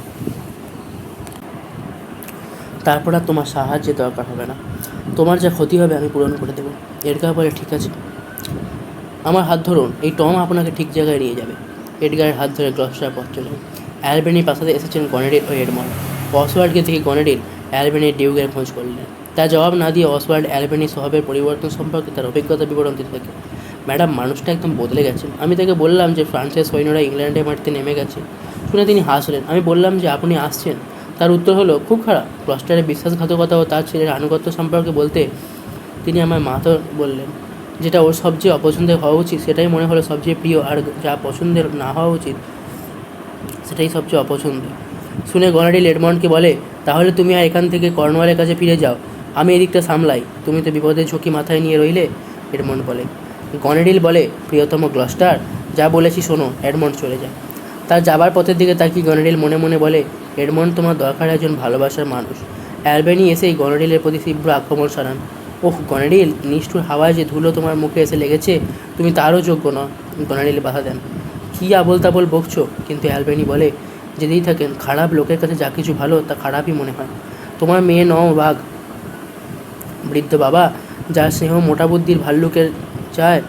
তারপর আর তোমার সাহায্যের দরকার হবে না। তোমার যা ক্ষতি হবে আমি পূরণ করে দেবো। এডগার বলে, ঠিক আছে, আমার হাত ধরুন, এই টম আপনাকে ঠিক জায়গায় নিয়ে যাবে। এডগারের হাত ধরে গ্লস্টার পথ চলেন। অ্যালবেনির প্রাসাদে এসেছেন গনেরিল ও এডমন্ড। অসওয়াল্ডকে থেকে গনেরিল অ্যালবেনির ডিউকের খোঁজ করলেন। তার জবাব না দিয়ে অসওয়াল্ড অ্যালবেনি স্বভাবের পরিবর্তন সম্পর্কে তার অভিজ্ঞতা বিবরণ দিতে থাকে। ম্যাডাম, মানুষটা একদম বদলে গেছেন। আমি তাকে বললাম যে ফ্রান্সের সৈন্যরা ইংল্যান্ডে মাটিতে নেমে গেছে। শুনে তিনি হাসলেন। আমি বললাম যে আপনি আসছেন। তার উত্তর হলো, খুব খারাপ। ক্লস্টারের বিশ্বাসঘাতকতা ও তার ছেলের আনুগত্য সম্পর্কে বলতে তিনি আমার মাথা বললেন। যেটা ওর সবচেয়ে অপছন্দের হওয়া উচিত সেটাই মনে হলো সবচেয়ে প্রিয়, আর যা পছন্দের না হওয়া উচিত সেটাই সবচেয়ে অপছন্দের। শুনে গনাডিল এডমন্ডকে বলে, তাহলে তুমি আর এখান থেকে কর্নওয়ালের কাছে ফিরে যাও, আমি এদিকটা সামলাই। তুমি তো বিপদের ঝুঁকি মাথায় নিয়ে রইলে, এডমন্ড বলে। গনাডিল বলে, প্রিয়তম গ্লস্টার, যা বলেছি শোনো। এডমন্ড চলে যায়। তার যাবার পথের দিকে তাকিয়ে গনাডিল মনে মনে বলে, এডমন্ড, তোমার দরকার একজন ভালোবাসার মানুষ। অ্যালবেনি এসেই গনাডিলের প্রতি তীব্র আক্রমণ সারান। ওহ গনাডিল, নিষ্ঠুর হাওয়ায় যে ধুলো তোমার মুখে এসে লেগেছে, তুমি তারও যোগ্য নও। গনাডিল বাধা দেন। কী আবোল তাবোল বকছো? কিন্তু অ্যালবেনি বলে, যেতেই থাকেন, খারাপ লোকের কাছে যা কিছু ভালো তা খারাপই মনে হয়। তোমার মেয়ে নও বাঘ। বৃদ্ধ বাবা, যার স্নেহ মোটা বুদ্ধির ভাল্লুকের চায়,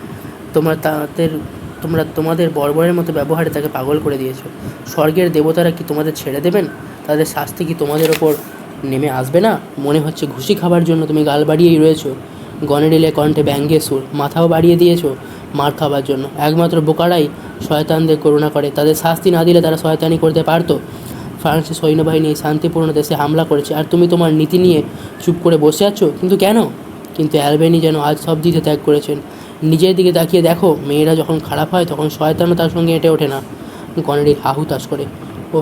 তোমাদের বর্বরের মতো ব্যবহারে তাকে পাগল করে দিয়েছো। স্বর্গের দেবতারা কি তোমাদের ছেড়ে দেবেন? তাদের শাস্তি কি তোমাদের ওপর নেমে আসবে না? মনে হচ্ছে ঘুষি খাবার জন্য তুমি গাল বাড়িয়েই রয়েছো। গনেডিলের কণ্ঠে ব্যঙ্গের সুর। মাথাও বাড়িয়ে দিয়েছো মার খাবার জন্য। একমাত্র বোকারাই শয়তানদের করুণা করে। তাদের শাস্তি না দিলে তারা শয়তানি করতে পারতো। ফ্রান্সের সৈন্যবাহিনী এই শান্তিপূর্ণ দেশে হামলা করেছে, আর তুমি তোমার নীতি নিয়ে চুপ করে বসে আছো। কিন্তু কেন? কিন্তু অ্যালবেনি যেন আজ সব দিতে ত্যাগ করেছেন। নিজের দিকে তাকিয়ে দেখো, মেয়েরা যখন খারাপ হয় তখন শয়তানও তার সঙ্গে এঁটে ওঠে না। গনেডিল হাহুতাশ করে। ও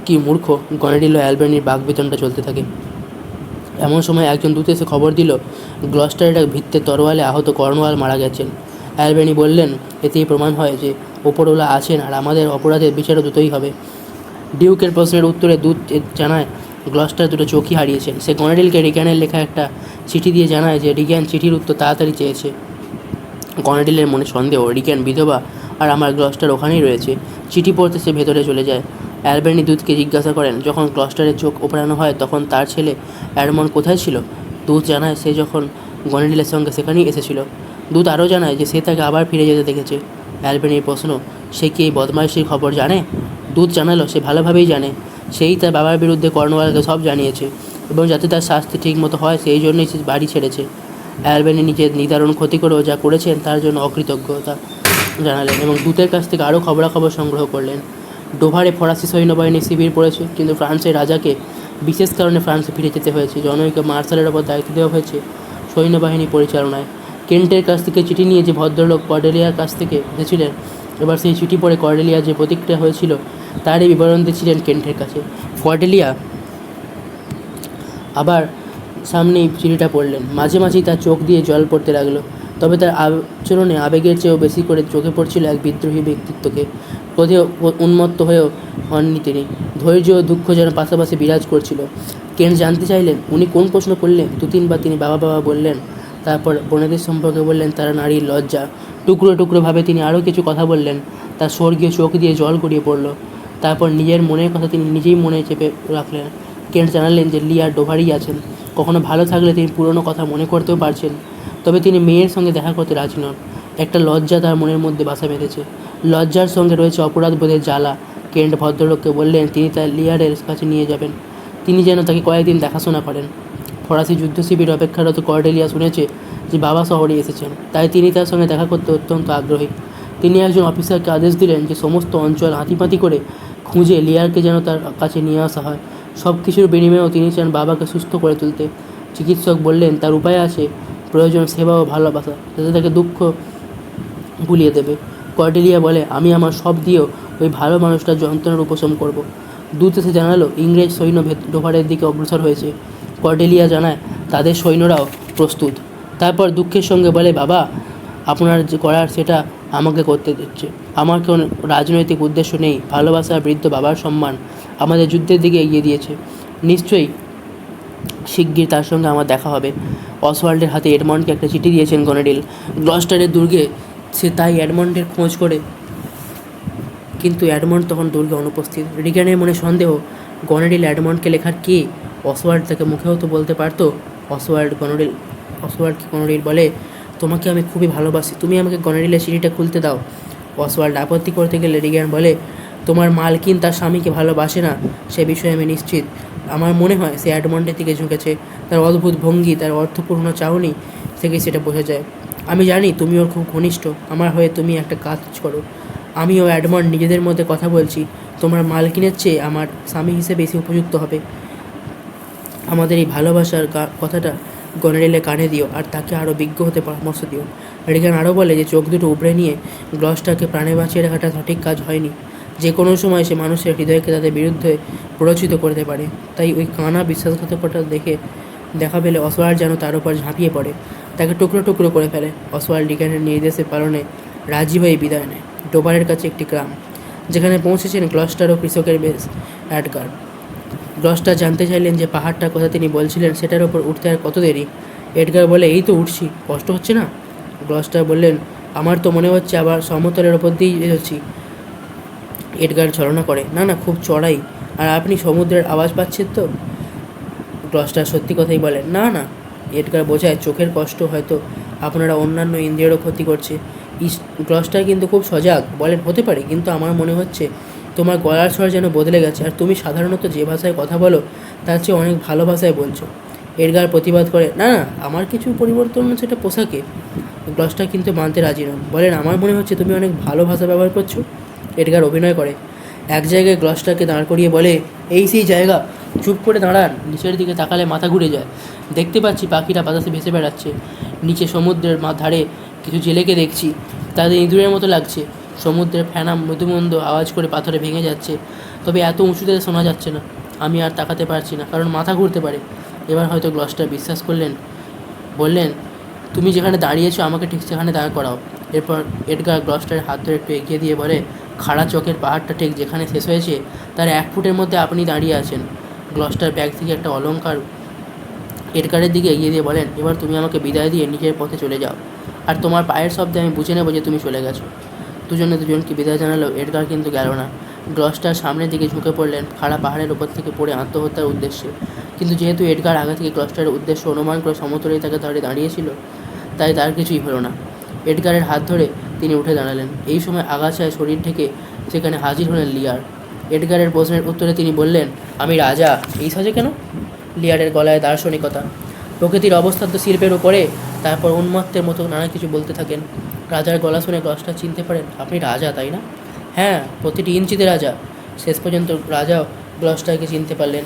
কি মূর্খ! গনেডিল ও অ্যালবেনির বাকবিতণ্ডা চলতে থাকে। এমন সময় একজন দূত এসে খবর দিল, গ্লস্টারের ভিত্তের তরোয়ালে আহত কর্নওয়াল মারা গেছেন। অ্যালবেনি বললেন, এতেই প্রমাণ হয় যে ওপরওয়ালা আছেন, আর আমাদের অপরাধের বিচারও দ্রুতই হবে। ডিউকের প্রশ্নের উত্তরে দূত জানায়, গ্লস্টার দুটো চোখই হারিয়েছেন। সে গনেডিলকে রিগ্যানের লেখা একটা চিঠি দিয়ে জানায় যে রিগ্যান চিঠির উত্তর তাড়াতাড়ি চেয়েছে। গনেডিলের মনে সন্দেহ, রিগ্যান বিধবা আর আমার গ্লস্টার ওখানেই রয়েছে। চিঠি পড়তে সে ভেতরে চলে যায়। অ্যালবেনি দূতকে জিজ্ঞাসা করেন, যখন গ্লস্টারের চোখ ওপরানো হয় তখন তার ছেলে এডমন্ড কোথায় ছিল? দূত জানায়, সে যখন গনেডিলের সঙ্গে সেখানেই এসেছিল। দূত আরও জানায় যে সে তাকে আবার ফিরে যেতে দেখেছে। অ্যালবেনির প্রশ্ন, সে কি এই বদমাইশির খবর জানে? দূত জানালো, সে ভালোভাবেই জানে। সেই তার বাবার বিরুদ্ধে কর্নওয়ালকে সব জানিয়েছে, এবং যাতে তার শাস্তি ঠিকমতো হয় সেই জন্যই সে বাড়ি ছেড়েছে। অ্যালবেনি নিজের নিদারুণ ক্ষতি করেও যা করেছেন তার জন্য অকৃতজ্ঞতা জানালেন, এবং দূতের কাছ থেকে আরও খবরাখবর সংগ্রহ করলেন। ডোভারে ফরাসি সৈন্যবাহিনী শিবির পড়েছে, কিন্তু ফ্রান্সের রাজাকে বিশেষ কারণে ফ্রান্সে ফিরে যেতে হয়েছে। জনৈক মার্শালের ওপর দায়িত্ব দেওয়া হয়েছে সৈন্যবাহিনী পরিচালনায়। কেন্টের কাছ থেকে চিঠি নিয়ে যে ভদ্রলোক কর্ডেলিয়ার কাছ থেকে এসেছিলেন, এবার সেই চিঠি পড়ে কর্ডেলিয়ার যে প্রতিক্রিয়া হয়েছিল তারই বিবরণ দিচ্ছিলেন কেন্টের কাছে। কর্ডেলিয়া আবার সামনেই চিঠিটা পড়লেন। মাঝে মাঝেই তার চোখ দিয়ে জল পড়তে লাগলো, তবে তার আচরণে আবেগের চেয়েও বেশি করে চোখে পড়ছিল এক বিদ্রোহী ব্যক্তিত্বকে। ক্রোধে উন্মত্ত হয়েও হননি তিনি। ধৈর্য ও দুঃখ যেন পাশাপাশি বিরাজ করছিল। কেন্ট জানতে চাইলেন, উনি কোন প্রশ্ন করলেন? দু তিনবার তিনি বাবা বাবা বললেন। তারপর বোনেদের সম্পর্কে বললেন, তারা নারীর লজ্জা। টুকরো টুকরোভাবে তিনি আরও কিছু কথা বললেন। তার স্বর্গীয় চোখ দিয়ে জল গড়িয়ে পড়ল। তারপর নিজের মনের কথা তিনি নিজেই মনে চেপে রাখলেন। কেন্ট জানালেন যে লিয়ার ডোভারেই আছেন। কখনো ভালো থাকলে তিনি পুরনো কথা মনে করতেও পারছেন, তবে তিনি মেয়ের সঙ্গে দেখা করতে রাজি নন। একটা লজ্জা তার মনের মধ্যে বাসা বেঁধেছে। লজ্জার সঙ্গে রয়েছে অপরাধবোধের জ্বালা। কেন্ট ভদ্রলোককে বললেন তিনি তার লিয়ারের কাছে নিয়ে যাবেন, তিনি যেন তাকে কয়েকদিন দেখাশোনা করেন। ফরাসি যুদ্ধ শিবির অপেক্ষারত কর্ডেলিয়া শুনেছে যে বাবা শহরে এসেছেন, তাই তিনি তার সঙ্গে দেখা করতে অত্যন্ত আগ্রহী। তিনি একজন অফিসারকে আদেশ দিলেন যে সমস্ত অঞ্চল হাতিপাতি করে খুঁজে লিয়ারকে যেন তার কাছে নিয়ে আসা হয়। সব কিছুর বিনিময়েও তিনি চান বাবাকে সুস্থ করে তুলতে। চিকিৎসক বললেন তার উপায় আছে, প্রয়োজন সেবা ও ভালোবাসা, যাতে তাকে দুঃখ ভুলিয়ে দেবে। কর্ডেলিয়া বলে, আমি আমার সব দিয়েও ওই ভালো মানুষটার যন্ত্রণার উপশম করব। দূত এসে জানালো, ইংরেজ সৈন্য ডোভারের দিকে অগ্রসর হয়েছে। কর্ডেলিয়া জানায় তাদের সৈন্যরাও প্রস্তুত। তারপর দুঃখের সঙ্গে বলে, বাবা আপনার যে করার সেটা আমাকে করতে দিচ্ছে। আমার কোনো রাজনৈতিক উদ্দেশ্য নেই। ভালোবাসা বৃদ্ধ বাবার সম্মান আমাদের যুদ্ধের দিকে এগিয়ে দিয়েছে। নিশ্চয়ই শিগগির তার সঙ্গে আমার দেখা হবে। অসওয়াল্ডের হাতে এডমন্ডকে একটা চিঠি দিয়েছেন গনেডিল, গ্লস্টারের দুর্গে। সে তাই এডমন্ডের খোঁজ করে, কিন্তু এডমন্ড তখন দুর্গে অনুপস্থিত। রিগ্যানের মনে সন্দেহ, গনেডিল এডমন্ডকে লেখার কে? অসওয়াল্ড তাকে মুখেও তো বলতে পারতো। অসওয়াল্ডকে গনেডিল বলে, তোমাকে আমি খুবই ভালোবাসি, তুমি আমাকে গনেডিলের চিঠিটা খুলতে দাও। অসওয়াল্ড আপত্তি করতে গেলে রিগ্যান বলে, তোমার মালকিন তার স্বামীকে ভালোবাসে না সে বিষয়ে আমি নিশ্চিত। আমার মনে হয় সে এডমন্ডের দিকে ঝুঁকেছে। তার অদ্ভুত ভঙ্গি, তার অর্থপূর্ণ চাহনি থেকে সেটা বোঝা যায়। আমি জানি তুমি ওর খুব ঘনিষ্ঠ। আমার হয়ে তুমি একটা কাজ করো। আমি ও অ্যাডমন্ড নিজেদের মধ্যে কথা বলছি। তোমার মালকিনের চেয়ে আমার স্বামী হিসেবে বেশি উপযুক্ত হবে। আমাদের এই ভালোবাসার কথাটা গনেরিলে কানে দিও, আর তাকে আরও বিজ্ঞ হতে পরামর্শ দিও। রিগান আরও বলে যে চোখ দুটো উবড়ে নিয়ে গ্লসটাকে প্রাণে বাঁচিয়ে রাখাটা সঠিক কাজ হয়নি। যে কোনো সময় সে মানুষের হৃদয়কে তাদের বিরুদ্ধে প্ররোচিত করতে পারে। তাই ওই কানা বিশ্বাসঘাতকতা দেখা পেলে অসওয়াল্ড যেন তার উপর ঝাঁপিয়ে পড়ে, তাকে টুকরো টুকরো করে ফেলে। অসওয়াল্ড রিগানের নির্দেশে পালনে রাজি হয়ে বিদায় নেয়। ডোবারের কাছে একটি গ্রাম, যেখানে পৌঁছেছেন গ্লস্টার ও কৃষকের বেশ অ্যাডগার। গ্লস্টার জানতে চাইলেন যে পাহাড়টার কথা তিনি বলছিলেন সেটার ওপর উঠতে আর কত দেরি। এডগার বলে, এই তো উঠছি, কষ্ট হচ্ছে না? গ্লস্টার বললেন, আমার তো মনে হচ্ছে আবার সমতলের ওপর দিয়েই এসেছি। এডগার ছলনা করে, না না, খুব চড়াই। আর আপনি সমুদ্রের আওয়াজ পাচ্ছেন তো? গ্লস্টার সত্যি কথাই বলেন, না না। এডগার বোঝায়, চোখের কষ্ট হয়তো আপনারা অন্যান্য ইন্দ্রিয়েরও ক্ষতি করছে। গ্লস্টার কিন্তু খুব সজাগ, বলেন, হতে পারে, কিন্তু আমার মনে হচ্ছে তোমার গলার স্বর যেন বদলে গেছে, আর তুমি সাধারণত যে ভাষায় কথা বলো তার চেয়ে অনেক ভালো ভাষায় বলছো। এডগার প্রতিবাদ করে, না না, আমার কিছু পরিবর্তন সেটা পোশাকে। গ্লস্টার কিন্তু মানতে রাজি নন, বলেন, আমার মনে হচ্ছে তুমি অনেক ভালো ভাষা ব্যবহার করছো। এডগার অভিনয় করে। এক জায়গায় গ্লস্টারকে দাঁড় করিয়ে বলে, এই সেই জায়গা, চুপ করে দাঁড়ান। নিচের দিকে তাকালে মাথা ঘুরে যায়। দেখতে পাচ্ছি পাখিরা বাতাসে ভেসে বেড়াচ্ছে। নিচে সমুদ্রের ধারে কিছু জেলেকে দেখছি, তাদের ইঁদুরের মতো লাগছে। সমুদ্রের ফেনা মৃদুমন্দ আওয়াজ করে পাথরে ভেঙে যাচ্ছে, তবে এত উঁচুতে শোনা যাচ্ছে না। আমি আর তাকাতে পারছি না, কারণ মাথা ঘুরতে পারে। এবার হয়তো গ্লস্টার বিশ্বাস করলেন, বললেন, তুমি যেখানে দাঁড়িয়েছো আমাকে ঠিক সেখানে দাঁড় করাও। এরপর এডগার গ্লস্টারের হাত ধরে একটু এগিয়ে দিয়ে বলে, খাড়া চকের পাহাড়টা ঠিক যেখানে শেষ হয়েছে তার 1 ফুটের মধ্যে আপনি দাঁড়িয়ে আছেন। গ্লস্টার ব্যাগ থেকে একটা অলংকার এডগারের দিকে এগিয়ে দিয়ে বলেন, এবার তুমি আমাকে বিদায় দিয়ে নিজের পথে চলে যাও, আর তোমার পায়ের শব্দে আমি বুঝে নেবো যে তুমি চলে গেছো। দুজনকে বিদায় জানালো। এডগার কিন্তু গেল না। গ্লস্টার সামনের দিকে ঝুঁকে পড়লেন, খাড়া পাহাড়ের ওপর থেকে পড়ে আত্মহত্যার উদ্দেশ্যে। কিন্তু যেহেতু এডগার আগে থেকে গ্লস্টারের উদ্দেশ্য অনুমান করে সমতলেই তাকে ধরে দাঁড়িয়েছিল, তাই তার কিছুই হলো না। এডগারের হাত ধরে তিনি উঠে দাঁড়ালেন। এই সময় আগাছায় শরীর ঢেকে সেখানে হাজির হলেন লিয়ার। এডগারের প্রশ্নের উত্তরে তিনি বললেন, আমি রাজা, এই সাজে কেন? লিয়ারের গলায় দার্শনিকতা, প্রকৃতির অবস্থান্ত শিল্পের উপরে। তারপর উন্মত্তের মতো নানা কিছু বলতে থাকেন। রাজার গলা শুনে গ্লস্টার চিনতে পারেন, আপনি রাজা, তাই না? হ্যাঁ, প্রতিটি ইঞ্চিতে রাজা। শেষ পর্যন্ত রাজাও গ্লস্টারকে চিনতে পারলেন।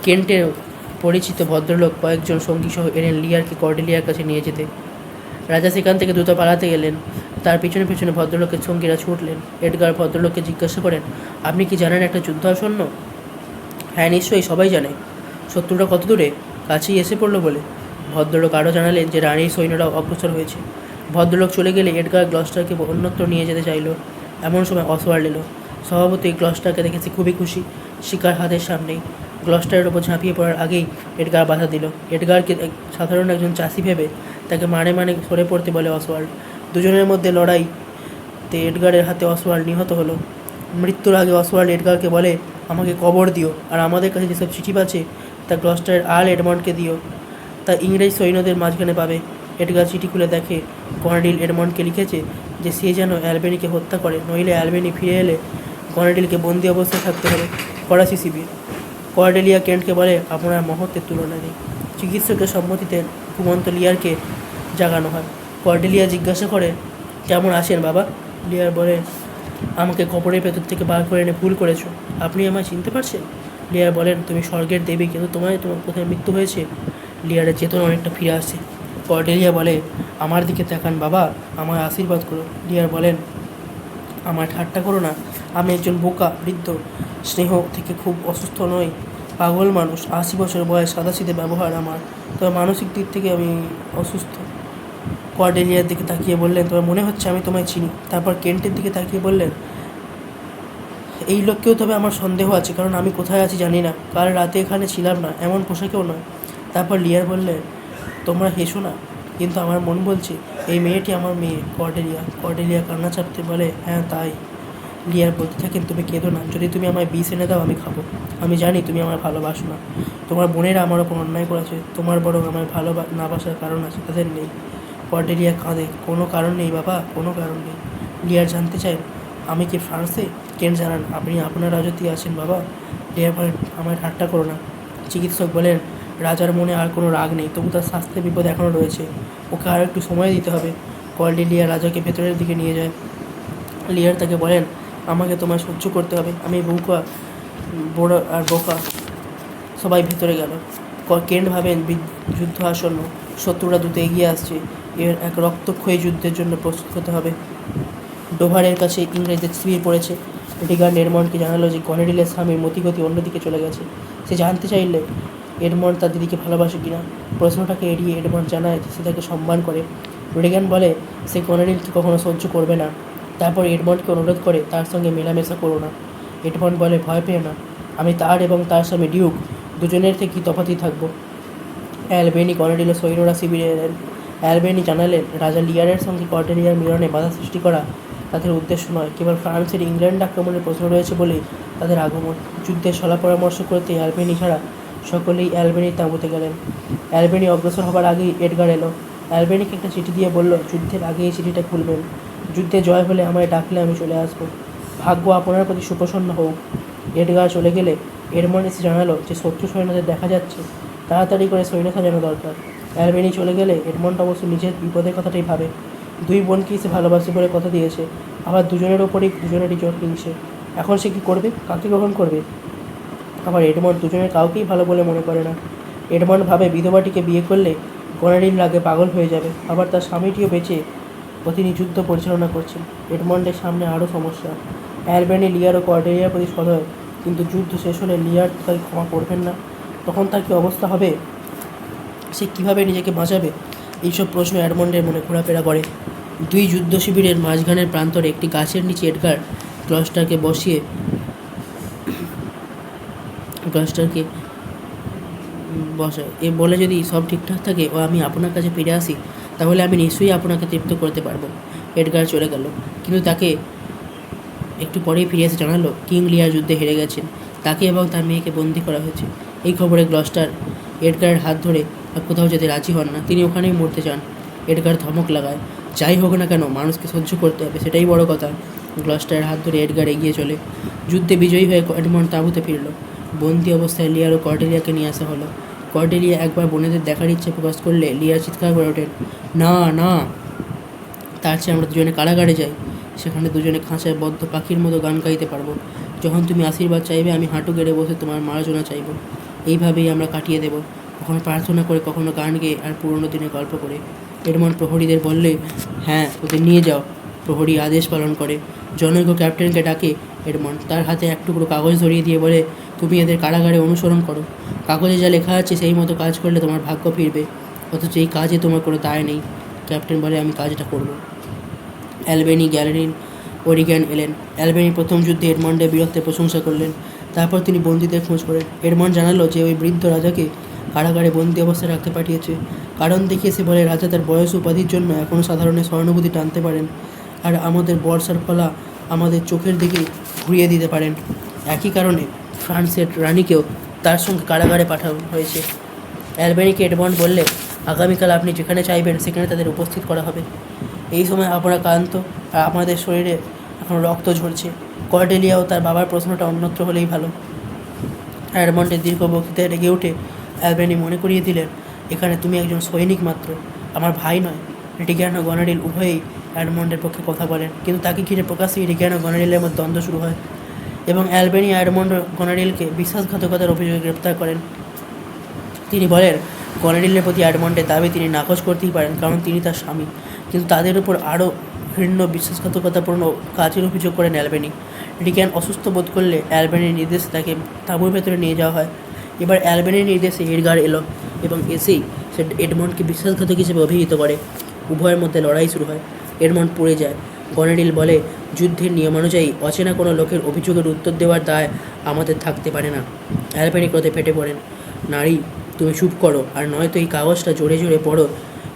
কেন্টের পরিচিত ভদ্রলোক কয়েকজন সঙ্গী সহ এলেন লিয়ারকে কর্ডেলিয়ার কাছে নিয়ে যেতে। রাজা সেখান থেকে দ্রুত পালাতে গেলেন। তার পিছনে পিছনে ভদ্রলোকের সঙ্গীরা ছুটলেন। এডগার ভদ্রলোককে জিজ্ঞাসা করেন, আপনি কি জানেন একটা যুদ্ধ আসন্ন? হ্যাঁ, নিশ্চয়ই, সবাই জানে। শত্রুরা কত দূরে? কাছেই এসে পড়লো বলে। ভদ্রলোক আরও জানালেন যে রানীর সৈন্যরাও অগ্রসর হয়েছে। ভদ্রলোক চলে গেলে এডগার গ্লস্টারকে অন্যত্র নিয়ে যেতে চাইল। এমন সময় অসওয়াল্ড এলো। স্বভাবতই গ্লস্টারকে দেখে সে খুবই খুশি। শিকার হাতের সামনেই। গ্লস্টারের ওপর ঝাঁপিয়ে পড়ার আগেই এডগার বাধা দিল। এডগারকে সাধারণ একজন চাষি ভেবে তাকে মানে সরে পড়তে বলে অসওয়াল্ড। দুজনের মধ্যে লড়াইতে এডগারের হাতে অসওয়াল্ড নিহত হলো। মৃত্যুর আগে অসওয়াল্ড এডগারকে বলে, আমাকে কবর দিও, আর আমাদের কাছে যেসব চিঠি আছে তা গ্লস্টারের আর্ল এডমন্ডকে দিও, তা ইংরেজ সৈন্যদের মাঝখানে পাবে। এডগার চিঠি খুলে দেখে গনেরিল এডমন্ডকে লিখেছে যে সে যেন অ্যালবেনিকে হত্যা করে, নইলে অ্যালবেনি ফিরে এলে গনেরিলকে বন্দি অবস্থায় থাকতে হবে। ফরাসি শিবির। কর্ডেলিয়া কেন্টকে বলে, আপনার মহত্বের তুলনা নেই। চিকিৎসকের সম্মতিতে ঘুমন্ত লিয়ারকে জাগানো হয়। কর্ডেলিয়া জিজ্ঞাসা করে, কেমন আছেন বাবা? লিয়ার বলে, আমাকে কবরের ভেতর থেকে বার করে এনে ভুল করেছো। আপনি আমায় চিনতে পারছেন? লিয়ার বলেন, তুমি স্বর্গের দেবী, কিন্তু তোমার কোথায় মৃত্যু হয়েছে? লিয়ারের চেতনা অনেকটা ফিরে আসে। কর্ডেলিয়া বলে, আমার দিকে তাকান বাবা, আমায় আশীর্বাদ করো। লিয়ার বলেন, আমার ঠাট্টা করো না, আমি একজন বোকা বৃদ্ধ, স্নেহ থেকে খুব অসুস্থ নই, পাগল মানুষ, 80 বছর বয়স, সাদাসিধে ব্যবহার আমার, তবে মানসিক দিক থেকে আমি অসুস্থ। কর্ডেলিয়ার দিকে তাকিয়ে বললেন, তোমার মনে হচ্ছে আমি তোমায় চিনি। তারপর কেন্টের দিকে তাকিয়ে বললেন, এই লোককেও তবে আমার সন্দেহ আছে, কারণ আমি কোথায় আছি জানি না, কাল রাতে এখানে ছিলাম না, এমন পোশাকেও নয়। তারপর লিয়ার বললে, তোমরা হেসো না, কিন্তু আমার মন বলছে এই মেয়েটি আমার মেয়ে কর্ডেলিয়া কান্না চাপতে বলে, হ্যাঁ তাই। লিয়ার বলতে থাকেন, তুমি কেঁদো না, যদি তুমি আমায় বিষ এনে দাও আমি খাবো। আমি জানি তুমি আমার ভালোবাসো না, তোমার বোনেরা আমার ওপর অন্যায় করেছে, তোমার বরং আমার না বাসার কারণ আছে, তাদের নেই। কর্ডেলিয়া কাঁদে, কোনো কারণ নেই বাবা, কোনো কারণ নেই। লিয়ার জানতে চায়, আমি কি ফ্রান্সে? কেন জানান, আপনি আপনার রাজত্বে আছেন বাবা। লিয়ার বলেন, আমায় ঠাট্টা করো না। চিকিৎসক বলেন, রাজার মনে আর কোনো রাগ নেই, তবু তার স্বাস্থ্যের বিপদ এখনও রয়েছে। ওকে আর একটু সময় দিতে হবে। কর্ডেলিয়া রাজাকে ভেতরের দিকে নিয়ে যায়। লিয়ার তাকে বলেন, আমাকে তোমায় সহ্য করতে হবে, আমি বউকা বড় আর বোকা। সবাই ভেতরে গেল। কেন্ট ভাবেন যুদ্ধ আসন্ন, শত্রুরা দ্রুত এগিয়ে আসছে, এর এক রক্তক্ষয়ী যুদ্ধের জন্য প্রস্তুত হতে হবে। ডোভারের কাছে ইংরেজদের শিবির পড়েছে। রিগার এডমন্ডকে জানালো যে গনেরিলের স্বামীর মতিগতি অন্যদিকে চলে গেছে। সে জানতে চাইলে এডমন্ড তার দিদিকে ভালোবাসে কিনা। প্রশ্নটাকে এড়িয়ে এডমন্ড জানায় যে সে তাকে সম্মান করে। রিগান বলে সে গনেরিলকে কখনো সহ্য করবে না। তারপর এডমন্ডকে অনুরোধ করে তার সঙ্গে মেলামেশা করো না। এডমন্ড বলে, ভয় পেও না, আমি তার এবং তার স্বামী ডিউক দুজনের থেকে তফাতই থাকবো। অ্যালবেনি গনেরিলের সৈন্যরা শিবিরে এলেন। অ্যালবেনি জানালেন রাজা লিয়ারের সঙ্গে কর্ডেলিয়ার মিলনে বাধা সৃষ্টি করা তাদের উদ্দেশ্য নয়, কেবল ফ্রান্সের ইংল্যান্ড আক্রমণের প্রশ্ন রয়েছে বলেই তাদের আগমন। যুদ্ধের সলা পরামর্শ করতে অ্যালবেনি ছাড়া সকলেই অ্যালবেনির তাঁবুতে গেলেন। অ্যালবেনি অগ্রসর হবার আগেই এডগার এলো। অ্যালবেনিকে একটা চিঠি দিয়ে বলল, যুদ্ধের আগে এই চিঠিটা খুলবেন। যুদ্ধে জয় হলে আমায় ডাকলে আমি চলে আসবো। ভাগ্য আপনার প্রতি সুপ্রসন্ন হোক। এডগার চলে গেলে এডমন্ড এসে জানালো যে শত্রু সৈন্যদের দেখা যাচ্ছে, তাড়াতাড়ি করে সৈন্য সাজানো দরকার। অ্যালবেনি চলে গেলে এডমন্ড অবশ্য নিজের বিপদের কথাটাই ভাবে। দুই বোনকেই সে ভালোবাসে বলে কথা দিয়েছে, আবার দুজনের ওপরেই দুজনেরই জোর কিনছে। এখন সে কী করবে, কাকে গ্রহণ করবে? আবার এডমন্ড দুজনের কাউকেই ভালো বলে মনে করে না। এডমন্ড ভাবে বিধবাটিকে বিয়ে করলে গনেরিল রাগে পাগল হয়ে যাবে, আবার তার স্বামীটিও বেঁচে তিনি যুদ্ধ পরিচালনা করছেন। এডমন্ডের সামনে আরও সমস্যা। অ্যালবেনি লিয়ার ও কর্ডেলিয়ার প্রতি সদয়, কিন্তু যুদ্ধ শেষ হলে লিয়ার তাকে ক্ষমা করবেন না। তখন তার কী অবস্থা হবে? সে কীভাবে নিজেকে বাঁচাবে? এইসব প্রশ্ন এডমন্ডের মনে ঘোরাফেরা করে। দুই যুদ্ধ শিবিরের মাঝখানের প্রান্তরে একটি গাছের নিচে এডগার গ্লস্টারকে বসায় এ বলে, যদি সব ঠিকঠাক থাকে ও আমি আপনার কাছে ফিরে আসি, তাহলে আমি নিশ্চয়ই আপনাকে তৃপ্ত করতে পারবো। এডগার চলে গেল, কিন্তু তাকে একটু পরেই ফিরে এসে জানালো কিং লিয়ার যুদ্ধে হেরে গেছেন, তাকে এবং তার মেয়েকে বন্দি করা হয়েছে। এই খবরে গ্লস্টার এডগারের হাত ধরে আর কোথাও যেতে রাজি হন না, তিনি ওখানেই মরতে চান। এডগার ধমক লাগায়, যাই হোক না কেন মানুষকে সহ্য করতে হবে, সেটাই বড় কথা। গ্লস্টারের হাত ধরে এডগার এগিয়ে চলে। যুদ্ধে বিজয়ী হয়ে এডমন্ড তাঁবুতে ফিরল। বন্দি অবস্থায় লিয়ার ও কর্ডেলিয়াকে নিয়ে আসা হলো। কর্ডেলিয়া একবার বোনেদের দেখার ইচ্ছে প্রকাশ করলে লিয়ার চিৎকার করে ওঠেন, না না, তার চেয়ে আমরা দুজনে কারাগারে যাই, সেখানে দুজনে খাঁচায় বদ্ধ পাখির মতো গান গাইতে পারবো। যখন তুমি আশীর্বাদ চাইবে আমি হাঁটু গেড়ে বসে তোমার মার্জনা চাইব। এইভাবেই আমরা কাটিয়ে দেব, কখনো প্রার্থনা করে, কখনো গান গেয়ে, আর পুরনো দিনের গল্প করে। এডমন্ড প্রহরীদের বললে, হ্যাঁ ওদের নিয়ে যাও। প্রহরী আদেশ পালন করে। জনৈক ক্যাপ্টেনকে ডাকে এডমন্ড, তার হাতে এক টুকরো কাগজ ধরিয়ে দিয়ে বলে, তুমি এদের কারাগারে অনুসরণ করো। কাগজে যা লেখা আছে সেই মতো কাজ করলে তোমার ভাগ্য ফিরবে, অথচ এই কাজে তোমার কোনো দায় নেই। ক্যাপ্টেন বলে, আমি কাজটা করব। অ্যালবেনি, গ্যালারিন, ওরিগ্যান এলেন। অ্যালবেনি প্রথম যুদ্ধে এডমন্ডের বীরত্বের প্রশংসা করলেন। তারপর তিনি বন্দীদের খোঁজ করেন। এডমন্ড জানালো যে ওই বৃদ্ধ রাজাকে কারাগারে বন্দি অবস্থায় রাখতে পাঠিয়েছে। কারণ দেখিয়ে সে বলে, রাজা তার বয়স উপাধির জন্য এখনও সাধারণের সহানুভূতি টানতে পারেন, আর আমাদের বর্ষার ফলা আমাদের চোখের দিকে ঘুরিয়ে দিতে পারেন। একই কারণে ফ্রান্সের রানীকেও তার সঙ্গে কারাগারে পাঠানো হয়েছে। অ্যালবেনিকে এডমন্ড বললে, আগামীকাল আপনি যেখানে চাইবেন সেখানে তাদের উপস্থিত করা হবে। এই সময় আমরা ক্লান্ত, আর আমাদের শরীরে এখন রক্ত ঝরছে। কর্ডেলিয়াও তার বাবার প্রশ্নটা অন্যত্র হলেই ভালো। এডমন্ডের দীর্ঘ বক্তৃতায় রেগে উঠে অ্যালবেনি মনে করিয়ে দিলেন, এখানে তুমি একজন সৈনিক মাত্র, আমার ভাই নয়। রিগ্যান ও গনারিল উভয়েই এডমন্ডের পক্ষে কথা বলেন, কিন্তু তাকে ঘিরে প্রকাশ্যেই রিগ্যান ও গনারিলের মধ্যে দ্বন্দ্ব শুরু হয়, এবং অ্যালবেনি এডমন্ড ও গনারিলকে বিশ্বাসঘাতকতার অভিযোগে গ্রেপ্তার করেন। তিনি বলেন, গনারিলের প্রতি এডমন্ডের দাবি তিনি নাকচ করতেই পারেন, কারণ তিনি তার স্বামী, কিন্তু তাদের উপর আরও ঘৃণ্য বিশ্বাসঘাতকতাপূর্ণ কাজের অভিযোগ করেন অ্যালবেনি। রিগ্যান অসুস্থ বোধ করলে অ্যালবেনির নির্দেশে তাকে তাঁবুর ভেতরে নিয়ে যাওয়া হয়। এবার অ্যালবেনির নির্দেশে এডগার এলো, এবং এসেই সে এডমন্ডকে বিশ্বাসঘাতক হিসেবে অভিহিত করে। উভয়ের মধ্যে লড়াই শুরু হয়। এডমন্ড পড়ে যায়। গনারিল বলে, যুদ্ধের নিয়মানুযায়ী অচেনা কোনো লোকের অভিযোগের উত্তর দেওয়ার দায় আমাদের থাকতে পারে না। অ্যালবেনি ক্রোধে ফেটে পড়েন, নারী তুমি চুপ করো, আর নয়তো এই কাগজটা জোরে জোরে পড়ো,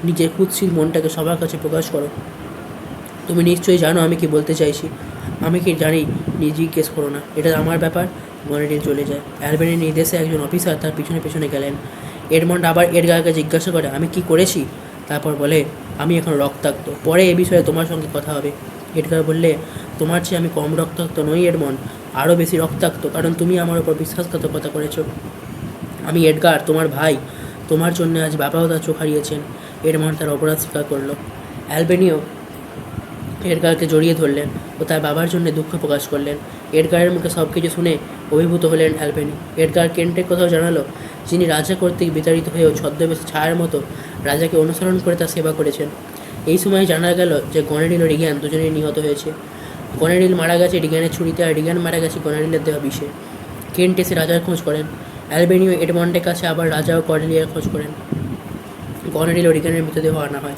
নিজের কুৎসিত মনটাকে সবার কাছে প্রকাশ করো। তুমি নিশ্চয়ই জানো আমি কি বলতে চাইছি। আমি কি জানি জিজ্ঞেস করো না, এটা আমার ব্যাপার। গনারিল চলে যায়। অ্যালবেনির নির্দেশে একজন অফিসার তার পিছনে পিছনে গেলেন। এডমন্ড আবার এডগারকে জিজ্ঞাসা করে, আমি কি করেছি? তারপর বলে, আমি এখন রক্তাক্ত, পরে এ বিষয়ে তোমার সঙ্গে কথা হবে। এডগার বললে, তোমার চেয়ে আমি কম রক্তাক্ত নই এডমন্ড, আরও বেশি রক্তাক্ত, কারণ তুমি আমার ওপর বিশ্বাসঘাতকতা করেছো। আমি এডগার, তোমার ভাই। তোমার জন্য আজ বাবাও তার চোখ হারিয়েছেন। এডমন্ড তার অপরাধ স্বীকার করলো। অ্যালবেনিও এডগারকে জড়িয়ে ধরলেন ও তার বাবার জন্য দুঃখ প্রকাশ করলেন। এডগারের মুখে সব কিছু শুনে অভিভূত হলেন অ্যালবেনি। এডগার কেন্টের কথাও জানালো, যিনি রাজা কর্তৃক বিতাড়িত হয়েও ছদ্মবেশে ছায়ার মতো রাজাকে অনুসরণ করে তার সেবা করেছেন। এই সময় জানা গেল যে গনেরিল ও রিগ্যান দুজনেই নিহত হয়েছে। গনেরিল মারা গেছে রিগ্যানের ছুরিতে, আর রিগ্যান মারা গেছে গনেরিলের দেওয়া বিষে। কেন্ট এসে রাজার খোঁজ করেন। অ্যালবেনিও এডমন্ডের কাছে আবার রাজা ও কর্ডেলিয়ার খোঁজ করেন। গনেরিল ও রিগ্যানের মৃতদেহ আনা হয়।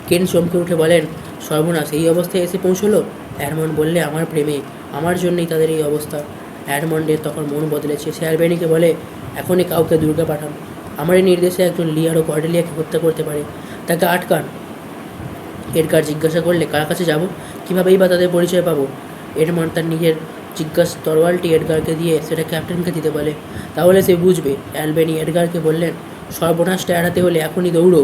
কেন্ট চমকে উঠে বলেন, সর্বনাশ, এই অবস্থায় এসে পৌঁছলো। এডমন্ড বললে, আমার প্রেমে, আমার জন্যই তাদের এই অবস্থা। এডমন্ডের তখন মন বদলেছে। সে অ্যালবেনিকে বলে, এখনই কাউকে দুর্গে পাঠান। আমার এই নির্দেশে একজন লিয়ার ও কর্ডেলিয়াকে হত্যা করতে পারে, তাকে আটকান। এডগার জিজ্ঞাসা করলে, কার কাছে যাব, কীভাবেই বা তাদের পরিচয় পাবো? এডমন্ড তার নিজের জিজ্ঞাসা তরোয়ালটি এডগারকে দিয়ে সেটা ক্যাপ্টেনকে দিতে বলে, তাহলে সে বুঝবে। অ্যালবেনি এডগারকে বললেন, সর্বনাশটা এড়াতে হলে এখনই দৌড়ো।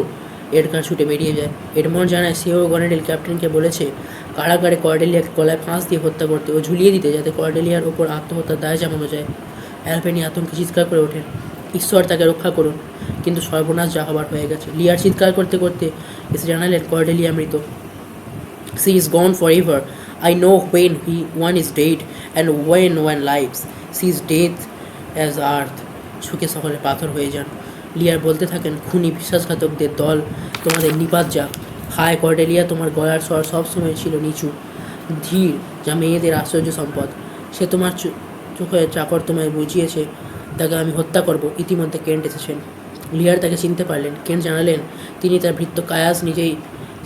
এডগার ছুটে বেরিয়ে যায়। এডমন্ড জানায় সেও গনেরিল ক্যাপ্টেনকে বলেছে কারাগারে কর্ডেলিয়াকে গলায় ফাঁস দিয়ে হত্যা করতে ও ঝুলিয়ে দিতে, যাতে কর্ডেলিয়ার ওপর আত্মহত্যার দায় চাপানো যায়। অ্যালবেনি আতঙ্কে চিৎকার করে ওঠেন, ঈশ্বর তাকে রক্ষা করুন। কিন্তু সর্বনাশ যা হবার হয়ে গেছে। লিয়ার চিৎকার করতে করতে এসে জানালেন কর্ডেলিয়া মৃত। She is gone forever. I know when one is dead and when one lives. She is dead as earth. ঝুঁকে সকলে পাথর হয়ে যান। লিয়ার বলতে থাকেন, খুনি বিশ্বাসঘাতকদের দল, তোমাদের নিপাত যাক। হায় কর্ডেলিয়া, তোমার গলার স্বর সবসময় ছিল নিচু, ধীর, যা মেয়েদের আশ্চর্য সম্পদ। সে তোমার চোখের চাকর তোমায় বুঝিয়েছে, তাকে আমি হত্যা করব। ইতিমধ্যে কেন্ট এসেছেন। লিয়ার তাকে চিনতে পারলেন। কেন্ট জানালেন তিনি তার ভৃত্য কায়াস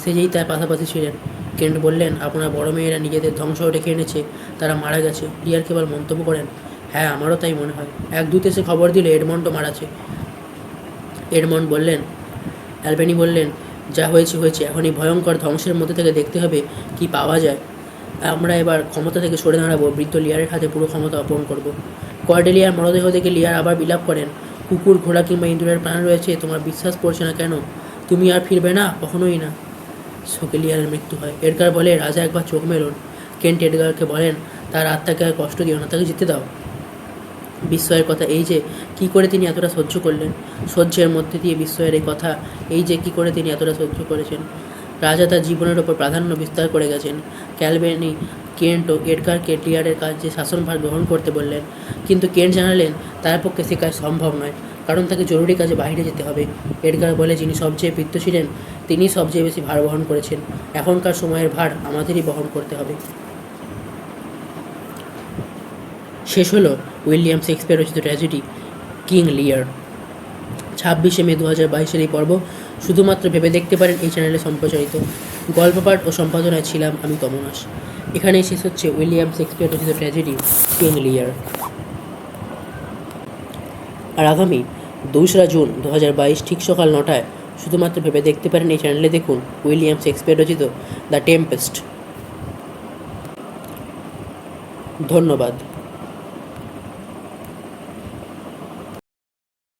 সেজেই তার পাশাপাশি ছিলেন। কেন্ট বললেন, আপনার বড় মেয়েরা নিজেদের ধ্বংস ডেকে এনেছে, তারা মারা গেছে। লিয়ার কেবল মন্তব্য করেন, হ্যাঁ, আমারও তাই মনে হয়। এক দূত এসে খবর দিলে এডমন্ডও মারাছে। এডমন্ড বললেন, অ্যালবেনি বললেন, যা হয়েছে হয়েছে, এখন এই ভয়ঙ্কর ধ্বংসের মধ্যে থেকে দেখতে হবে কি পাওয়া যায়। আমরা এবার ক্ষমতা থেকে সরে দাঁড়াবো, বৃদ্ধ লিয়ারের হাতে পুরো ক্ষমতা অর্পণ করব। কর্ডেলিয়ার মরদেহ দেখে লিয়ার আবার বিলাপ করেন, কুকুর, ঘোড়া কিংবা ইঁদুরের প্রাণ রয়েছে, তোমার বিশ্বাস পড়ছে না কেন? তুমি আর ফিরবে না? কখনোই না। শোকে লিয়ারের মৃত্যু হয়। এডগার বলে, রাজা একবার চোখ মেলুন। কেন্ট এডগারকে বলেন, তার আত্মাকে আর কষ্ট দিও না, তাকে যেতে দাও। বিস্ময়ের কথা এই যে কী করে তিনি এতটা সহ্য করলেন। সহ্যের মধ্যে দিয়ে বিস্ময়ের এই কথা এই যে কী করে তিনি এতটা সহ্য করেছেন। রাজা তার জীবনের ওপর প্রাধান্য বিস্তার করে গেছেন। ক্যালবেনি কেন্ট ও এডগারকে লিয়ারের কাজে শাসনভার গ্রহণ করতে বললেন, কিন্তু কেন্ট জানালেন তার পক্ষে সে কাজ সম্ভব নয়, কারণ তাকে জরুরি কাজে বাইরে যেতে হবে। এডগার বলে, যিনি সবচেয়ে বৃত্ত ছিলেন তিনি সবচেয়ে বেশি ভার বহন করেছেন। এখনকার সময়ের ভার আমাদেরই বহন করতে হবে। শেষ হলো উইলিয়াম শেক্সপিয়ার রচিত ট্র্যাজেডি কিং লিয়ার। 26শে মে 2022 এই পর্ব শুধুমাত্র ভেবে দেখতে পারেন এই চ্যানেলে সম্প্রচারিত। গল্প পাঠ ও সম্পাদনায় ছিলাম আমি তমনাশ। এখানেই শেষ হচ্ছে উইলিয়াম শেক্সপিয়ার রচিত ট্র্যাজেডি কিং লিয়ার। আর আগামী 2রা জুন 2022 ঠিক সকাল 9টায় শুধুমাত্র ভেবে দেখতে পারেন এই চ্যানেলে দেখুন উইলিয়াম শেক্সপিয়ার রচিত দ্য টেম্পেস্ট। ধন্যবাদ।